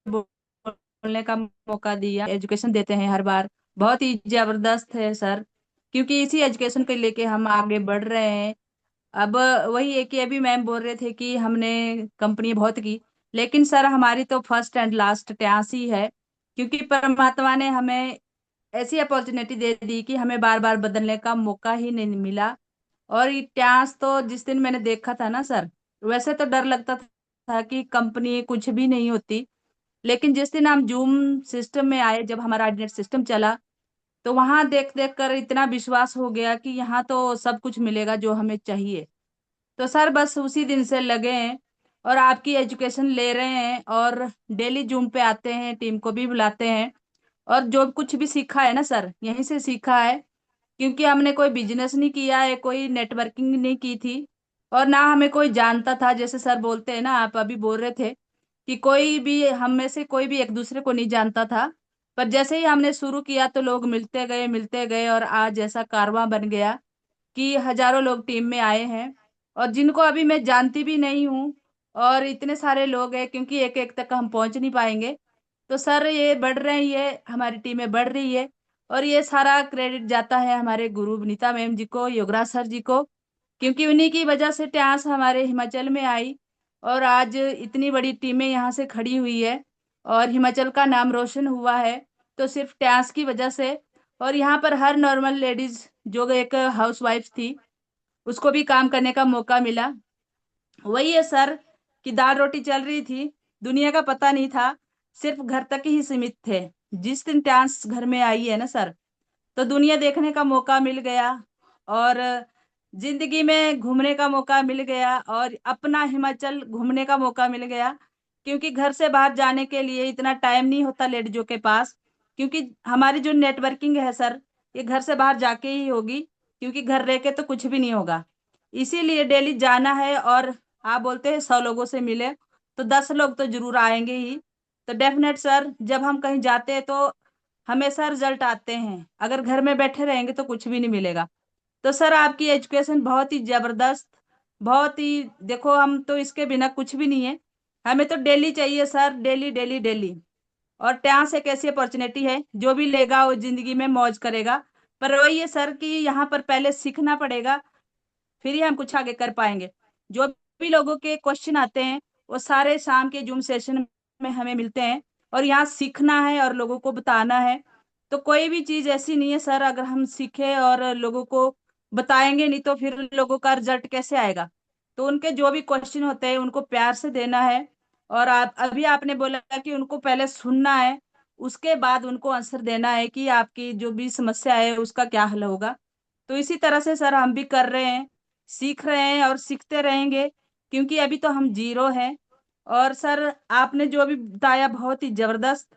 बोलने का मौका दिया। एजुकेशन देते हैं हर बार, बहुत ही जबरदस्त है सर, क्योंकि इसी एजुकेशन को लेके हम आगे बढ़ रहे हैं। अब वही है कि अभी मैम बोल रहे थे कि हमने कंपनी बहुत की, लेकिन सर हमारी तो फर्स्ट एंड लास्ट ट्यास ही है, क्योंकि परमात्मा ने हमें ऐसी अपॉर्चुनिटी दे दी कि हमें बार बार बदलने का मौका ही नहीं मिला। और ये ट्यास तो जिस दिन मैंने देखा था ना सर, वैसे तो डर लगता था कि कंपनी कुछ भी नहीं होती, लेकिन जिस दिन हम जूम सिस्टम में आए, जब हमारा आर्डिनेट सिस्टम चला, तो वहां देख देख कर इतना विश्वास हो गया कि यहाँ तो सब कुछ मिलेगा जो हमें चाहिए। तो सर बस उसी दिन से लगे हैं और आपकी एजुकेशन ले रहे हैं, और डेली जूम पे आते हैं, टीम को भी बुलाते हैं। और जो कुछ भी सीखा है ना सर, यहीं से सीखा है, क्योंकि हमने कोई बिजनेस नहीं किया है, कोई नेटवर्किंग नहीं की थी, और ना हमें कोई जानता था। जैसे सर बोलते हैं ना, आप अभी बोल रहे थे कि कोई भी हम में से कोई भी एक दूसरे को नहीं जानता था। पर जैसे ही हमने शुरू किया तो लोग मिलते गए, और आज ऐसा कारवां बन गया कि हजारों लोग टीम में आए हैं, और जिनको अभी मैं जानती भी नहीं हूँ। और इतने सारे लोग हैं, क्योंकि एक एक तक हम पहुंच नहीं पाएंगे। तो सर ये बढ़ रही है, हमारी टीमें बढ़ रही है, और ये सारा क्रेडिट जाता है हमारे गुरु विनीता मैम जी को, योगराज सर जी को, क्योंकि उन्हीं की वजह से ट्यास हमारे हिमाचल में आई, और आज इतनी बड़ी टीमें यहाँ से खड़ी हुई है, और हिमाचल का नाम रोशन हुआ है, तो सिर्फ ट्यास की वजह से। और यहाँ पर हर नॉर्मल लेडीज जो एक हाउस वाइफ थी, उसको भी काम करने का मौका मिला। वही है सर कि दाल रोटी चल रही थी, दुनिया का पता नहीं था, सिर्फ घर तक ही सीमित थे। जिस दिन ट्रांस घर में आई है ना सर, तो दुनिया देखने का मौका मिल गया, और जिंदगी में घूमने का मौका मिल गया, और अपना हिमाचल घूमने का मौका मिल गया। क्योंकि घर से बाहर जाने के लिए इतना टाइम नहीं होता लेडीजों के पास, क्योंकि हमारी जो नेटवर्किंग है सर, ये घर से बाहर जाके ही होगी, क्योंकि घर रह के तो कुछ भी नहीं होगा। इसीलिए डेली जाना है। और आप बोलते हैं 100 लोगों से मिले, तो 10 लोग तो जरूर आएंगे ही। तो डेफिनेट सर, जब हम कहीं जाते हैं तो हमेशा रिजल्ट आते हैं, अगर घर में बैठे रहेंगे तो कुछ भी नहीं मिलेगा। तो सर आपकी एजुकेशन बहुत ही जबरदस्त, बहुत ही, देखो हम तो इसके बिना कुछ भी नहीं है। हमें तो डेली चाहिए सर, डेली डेली डेली। और ट्रांस एक ऐसी अपॉर्चुनिटी है, जो भी लेगा वो जिंदगी में मौज करेगा। पर वही है सर कि यहाँ पर पहले सीखना पड़ेगा, फिर ही हम कुछ आगे कर पाएंगे। जो भी लोगों के क्वेश्चन आते हैं, वो सारे शाम के जूम सेशन में हमें मिलते हैं, और यहाँ सीखना है और लोगों को बताना है। तो कोई भी चीज ऐसी नहीं है सर, अगर हम सीखे और लोगों को बताएंगे नहीं, तो फिर लोगों का रिजल्ट कैसे आएगा। तो उनके जो भी क्वेश्चन होते हैं उनको प्यार से देना है। और आप अभी आपने बोला कि उनको पहले सुनना है, उसके बाद उनको आंसर देना है कि आपकी जो भी समस्या है उसका क्या हल होगा। तो इसी तरह से सर हम भी कर रहे हैं, सीख रहे हैं और सीखते रहेंगे, क्योंकि अभी तो हम जीरो हैं। और सर आपने जो भी बताया बहुत ही जबरदस्त,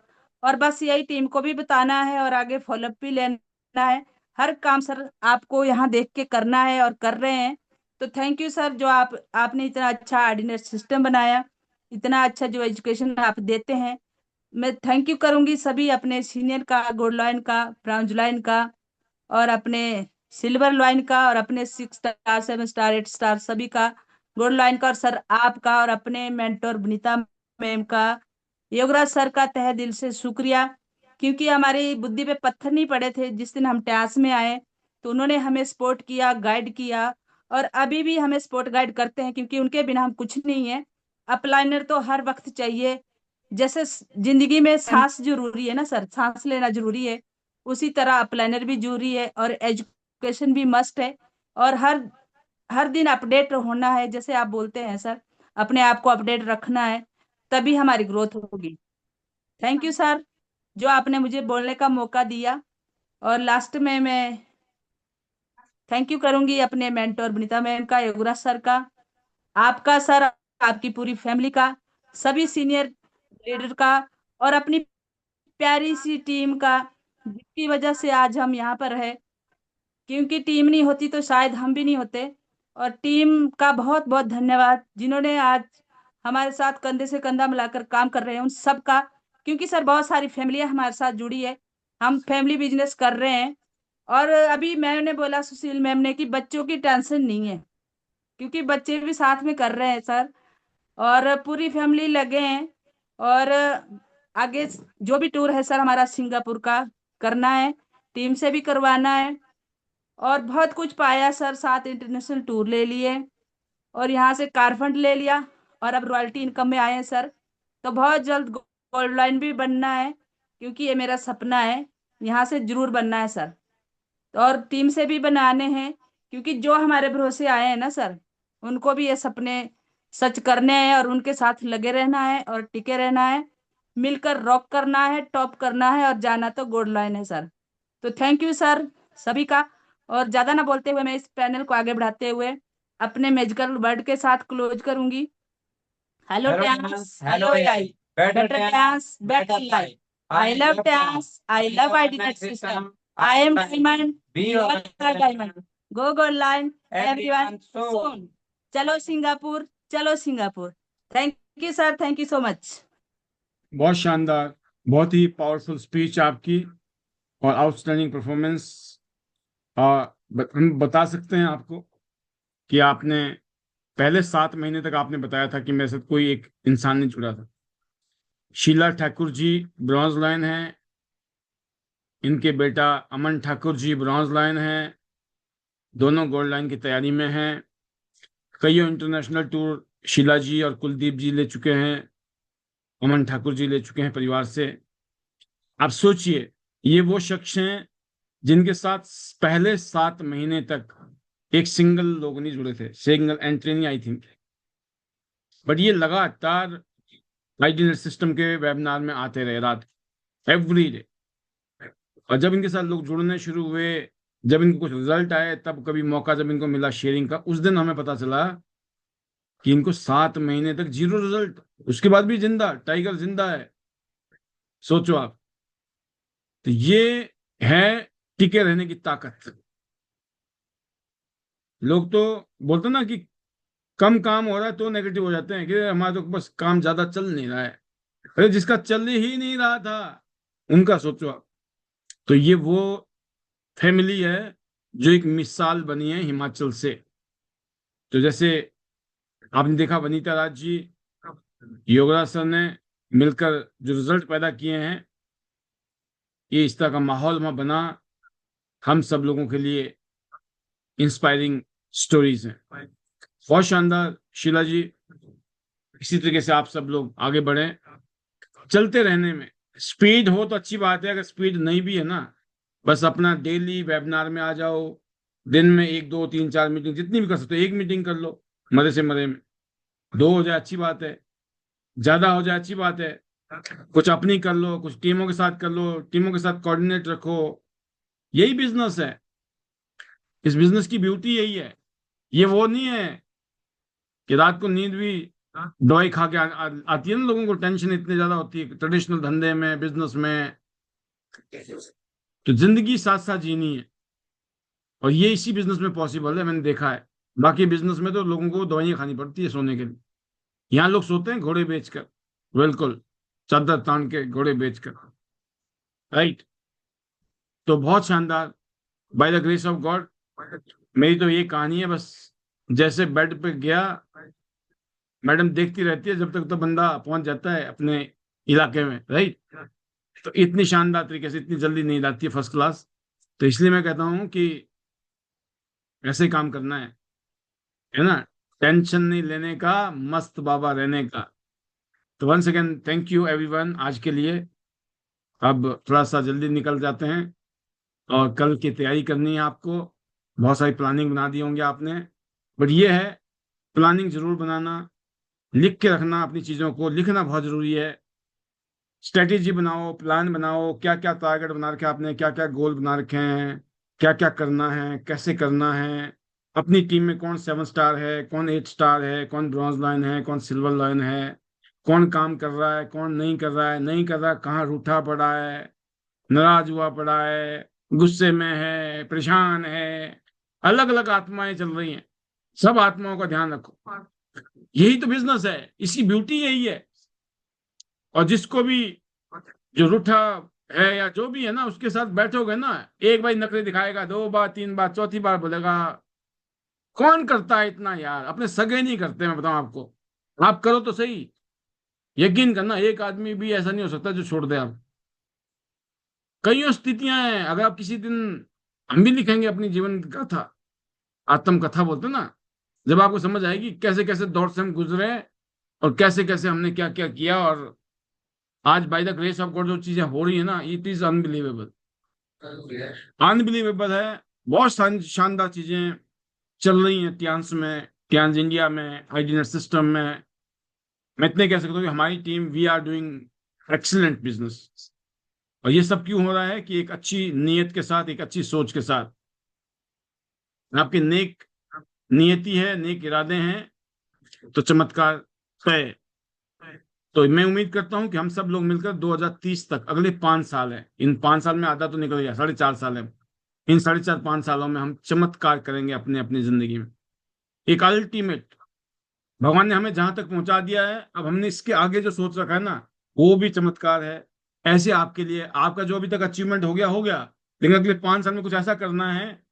और बस यही टीम को भी बताना है और आगे फॉलोअप भी लेना है। हर काम सर आपको यहाँ देख के करना है और कर रहे हैं। तो थैंक यू सर, जो आपने इतना अच्छा ऑर्डिनेट सिस्टम बनाया, इतना अच्छा जो एजुकेशन आप देते हैं। मैं थैंक यू करूंगी सभी अपने सीनियर का, गोल्ड लाइन का, ब्राउन लाइन का, और अपने सिल्वर लाइन का, और अपने 6 स्टार, 7 स्टार, 8 स्टार सभी का, गोल्ड लाइन का, और सर आपका, और अपने मेंटोर वनीता मैम का, योगराज सर का तहे दिल से शुक्रिया। क्योंकि हमारी बुद्धि पे पत्थर नहीं पड़े थे जिस दिन हम ट्यास में आए, तो उन्होंने हमें सपोर्ट किया, गाइड किया, और अभी भी हमें सपोर्ट गाइड करते हैं, क्योंकि उनके बिना हम कुछ नहीं है। अपलाइनर तो हर वक्त चाहिए, जैसे जिंदगी में सांस जरूरी है ना सर, सांस लेना जरूरी है, उसी तरह अपलाइनर भी जरूरी है, और एजुकेशन भी मस्ट है। और हर हर दिन अपडेट होना है, जैसे आप बोलते हैं सर, अपने आप को अपडेट रखना है, तभी हमारी ग्रोथ होगी। थैंक यू सर, जो आपने मुझे बोलने का मौका दिया। और लास्ट में मैं थैंक यू करूंगी अपने मेंटोर वनीता मैम का, योगराज सर का, आपका सर, आपकी पूरी फैमिली का, सभी सीनियर लीडर का, और अपनी प्यारी सी टीम का, जिसकी वजह से आज हम यहाँ पर है। क्योंकि टीम नहीं होती तो शायद हम भी नहीं होते। और टीम का बहुत बहुत धन्यवाद, जिन्होंने आज हमारे साथ कंधे से कंधा मिलाकर काम कर रहे हैं, उन सब का। क्योंकि सर बहुत सारी फैमिलियां हमारे साथ जुड़ी है, हम फैमिली बिजनेस कर रहे हैं। और अभी मैंने बोला सुशील मैम ने कि बच्चों की टेंशन नहीं है, क्योंकि बच्चे भी साथ में कर रहे हैं सर, और पूरी फैमिली लगे हैं। और आगे जो भी टूर है सर हमारा सिंगापुर का करना है, टीम से भी करवाना है। और बहुत कुछ पाया सर, 7 इंटरनेशनल टूर ले लिए, और यहाँ से कार फंड ले लिया, और अब रॉयल्टी इनकम में आए हैं सर। तो बहुत जल्द गोल्ड लाइन भी बनना है, क्योंकि ये मेरा सपना है, यहाँ से जरूर बनना है सर। तो और टीम से भी बनाने हैं, क्योंकि जो हमारे भरोसे आए हैं ना सर, उनको भी ये सपने सच करने हैं, और उनके साथ लगे रहना है और टिके रहना है, मिलकर रॉक करना है, टॉप करना है, और जाना तो गोल्ड लाइन है सर। तो थैंक यू सर सभी का। और ज्यादा ना बोलते हुए मैं इस पैनल को आगे बढ़ाते हुए अपने मैजिकल वर्ड के साथ क्लोज करूंगी। Hello Hello dance, dance, hello hello AI, AI, better better dance, dance, better better life. life. I love dance, I love आइडिनेट system, I am diamond, Be you your are diamond. Go gold line everyone everyone soon. सून। चलो सिंगापुर, चलो Singapore. Thank you sir, thank you so much. बहुत शानदार, बहुत ही पावरफुल स्पीच आपकी, और आउटस्टैंडिंग परफॉर्मेंस। हम बता सकते हैं आपको कि आपने पहले 7 महीने तक आपने बताया था कि मेरे साथ कोई एक इंसान नहीं जुड़ा था। शीला ठाकुर जी ब्रॉन्ज लाइन है, इनके बेटा अमन ठाकुर जी ब्रॉन्ज लाइन है, दोनों गोल्ड लाइन की तैयारी में हैं। कई इंटरनेशनल टूर शीला जी और कुलदीप जी ले चुके हैं, अमन ठाकुर जी ले चुके हैं परिवार से। आप सोचिए, ये वो शख्स हैं जिनके साथ पहले 7 महीने तक एक सिंगल लोग नहीं जुड़े थे, सिंगल एंट्री नहीं आई थी। बट ये लगातार आइडियल सिस्टम के वेबिनार में आते रहे रात। Every day. और जब इनके साथ लोग जुड़ने शुरू हुए, जब इनको कुछ रिजल्ट आए, तब कभी मौका जब इनको मिला शेयरिंग का, उस दिन हमें पता चला कि इनको 7 महीने तक जीरो रिजल्ट, उसके बाद भी जिंदा, टाइगर जिंदा है। सोचो आप। तो ये है टिके रहने की ताकत। लोग तो बोलते ना कि कम काम हो रहा है तो नेगेटिव हो जाते हैं कि हमारा तो बस काम ज्यादा चल नहीं रहा है। अरे जिसका चल ही नहीं रहा था उनका सोचो आप। तो ये वो फैमिली है जो एक मिसाल बनी है हिमाचल से। तो जैसे आपने देखा वनीता राज जी, योगराज सर ने मिलकर जो रिजल्ट पैदा किए हैं, ये इस तरह का माहौल वहां बना, हम सब लोगों के लिए इंस्पायरिंग स्टोरीज हैं। बहुत शानदार शीला जी। इसी तरीके से आप सब लोग आगे बढ़ें। चलते रहने में स्पीड हो तो अच्छी बात है, अगर स्पीड नहीं भी है ना, बस अपना डेली वेबिनार में आ जाओ, दिन में 1 2 3 4 मीटिंग जितनी भी कर सकते हो, 1 मीटिंग कर लो मरे से मरे में, 2 हो जाए अच्छी बात है, ज्यादा हो जाए अच्छी बात है। कुछ अपनी कर लो, कुछ टीमों के साथ कर लो, टीमों के साथ कोऑर्डिनेट रखो। यही बिजनेस है। इस बिजनेस की ब्यूटी यही है। ये वो नहीं है कि रात को नींद भी दवाई खा के आती है ना, लोगों को टेंशन इतनी ज्यादा होती है ट्रेडिशनल धंधे में, बिजनेस में। तो जिंदगी साथ साथ जीनी है, और ये इसी बिजनेस में पॉसिबल है, मैंने देखा है। बाकी बिजनेस में तो लोगों को दवाइयां खानी पड़ती है सोने के लिए। यहाँ लोग सोते हैं घोड़े बेचकर, बिल्कुल, चादर तान के घोड़े बेचकर, राइट। तो बहुत शानदार, by the grace of God. मेरी तो ये कहानी है बस। जैसे बेड पे गया, मैडम देखती रहती है जब तक तो बंदा पहुंच जाता है अपने इलाके में, राइट। तो इतनी शानदार तरीके से इतनी जल्दी नींद आती है, फर्स्ट क्लास। तो इसलिए मैं कहता हूँ कि ऐसे ही काम करना है ना, टेंशन नहीं लेने का, मस्त बाबा रहने का। तो once again thank you everyone आज के लिए। अब थोड़ा सा जल्दी निकल जाते हैं, और कल की तैयारी करनी है आपको। बहुत सारी प्लानिंग बना दी होंगी आपने, बट ये है, प्लानिंग जरूर बनाना, लिख के रखना अपनी चीजों को, लिखना बहुत जरूरी है। स्ट्रेटेजी बनाओ, प्लान बनाओ, क्या क्या टारगेट बना रखे आपने, क्या क्या गोल बना रखे हैं, क्या क्या करना है, कैसे करना है। अपनी टीम में कौन 7 स्टार है, कौन 8 स्टार है, कौन ब्रॉन्ज लाइन है, कौन सिल्वर लाइन है, कौन काम कर रहा है, कौन नहीं कर रहा है, नहीं कर रहा है, कहाँ रूठा पड़ा है, नाराज हुआ पड़ा है, गुस्से में है, परेशान है। अलग अलग आत्माएं चल रही हैं, सब आत्माओं का ध्यान रखो। यही तो बिजनेस है, इसकी ब्यूटी यही है। और जिसको भी जो रूठा है या जो भी है ना, उसके साथ बैठोगे ना, एक बार नखरे दिखाएगा, 2 बार 3 बार, चौथी बार बोलेगा। कौन करता है इतना यार, अपने सगे नहीं करते, मैं बताऊं आपको। आप करो तो सही, यकीन करना, एक आदमी भी ऐसा नहीं हो सकता जो छोड़ दे आप। कई स्थितियां हैं, अगर आप किसी दिन, हम भी लिखेंगे अपनी जीवन कथा, आत्म कथा बोलते हैं ना, जब आपको समझ आएगी कैसे कैसे दौर से हम गुजरे, और कैसे कैसे हमने क्या क्या किया, और आज by the grace of God जो चीजें हो रही है ना, इट इज अनबिलीवेबल। अनबिलीवेबल है। बहुत शानदार चीजें चल रही हैं टियांस में, टियांस इंडिया में, आईडीनेट सिस्टम में। मैं इतने कह सकता हूँ कि हमारी team, we are doing excellent business. और ये सब क्यों हो रहा है कि एक अच्छी नीयत के साथ, एक अच्छी सोच के साथ, आपकी नेक नियति है, नेक इरादे हैं, तो चमत्कार है। तो मैं उम्मीद करता हूं कि हम सब लोग मिलकर 2030 तक, अगले 5 साल है, इन 5 साल में आधा तो निकल गया, 4.5 साल है, इन 4.5 5 सालों में हम चमत्कार करेंगे अपने अपनी जिंदगी में। एक अल्टीमेट, भगवान ने हमें जहां तक पहुंचा दिया है, अब हमने इसके आगे जो सोच रखा है ना, वो भी चमत्कार है। ऐसे आपके लिए, आपका जो अभी तक अचीवमेंट हो गया हो गया, लेकिन अगले 5 साल में कुछ ऐसा करना है,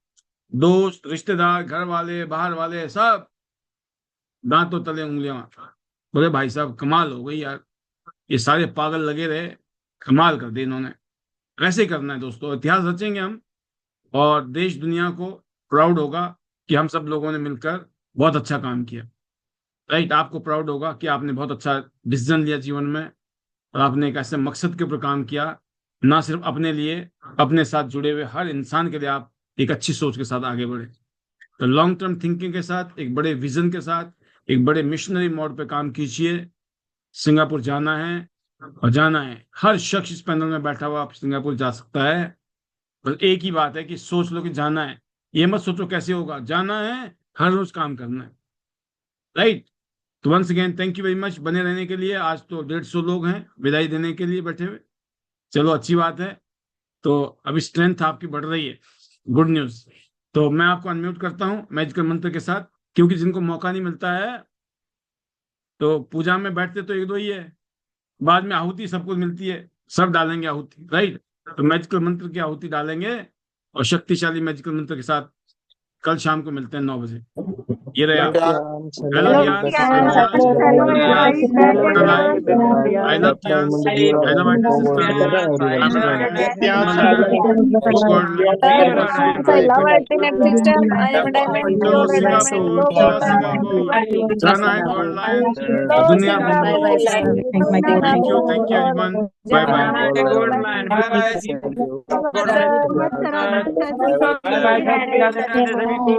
दोस्त, रिश्तेदार, घर वाले, बाहर वाले, सब दांतों तले उंगलियां, बोले भाई साहब कमाल हो गई यार, ये सारे पागल लगे रहे, कमाल कर दी इन्होंने। ऐसे ही करना है दोस्तों, इतिहास रचेंगे हम, और देश दुनिया को प्राउड होगा कि हम सब लोगों ने मिलकर बहुत अच्छा काम किया, राइट। आपको प्राउड होगा कि आपने बहुत अच्छा डिसीजन लिया जीवन में, और आपने एक ऐसे मकसद के ऊपर काम किया, ना सिर्फ अपने लिए, अपने साथ जुड़े हुए हर इंसान के लिए आप एक अच्छी सोच के साथ आगे बढ़े। तो लॉन्ग टर्म थिंकिंग के साथ, एक बड़े विजन के साथ, एक बड़े मिशनरी मोड पे काम कीजिए। सिंगापुर जाना है, और जाना है। हर शख्स इस पैनल में बैठा हुआ आप सिंगापुर जा सकता है। बस एक ही बात है कि सोच लो कि जाना है, ये मत सोचो कैसे होगा, जाना है, हर रोज काम करना है, राइट। तो once again thank you very much बने रहने के लिए। आज तो 150 लोग हैं विदाई देने के लिए बैठे हुए, चलो अच्छी बात है। तो अभी स्ट्रेंथ आपकी बढ़ रही है, गुड न्यूज। तो मैं आपको अनम्यूट करता हूं मैजिकल मंत्र के साथ, क्योंकि जिनको मौका नहीं मिलता है तो पूजा में बैठते तो एक दो ही है, बाद में आहुति सबको मिलती है, सब डालेंगे आहुति, राइट। तो मैजिकल मंत्र की आहुति डालेंगे और शक्तिशाली मैजिकल मंत्र के साथ कल शाम को मिलते हैं 9 बजे। ये रहे आप। Hello कियांस, hello Yash, hello Yash, total I love कियांस, I love my sister, I am I love Ultimate Sister. I am a diamond in चलो your diamond. सिंगापुर, Go चलो God. सिंगापुर, जाना है गॉड लाइन Go और दुनिया Singapore. घूमो। Thank you everyone, bye bye. Jana Gold Line. Thank you so much, sir. Bye. आपकी सैसन के लिए।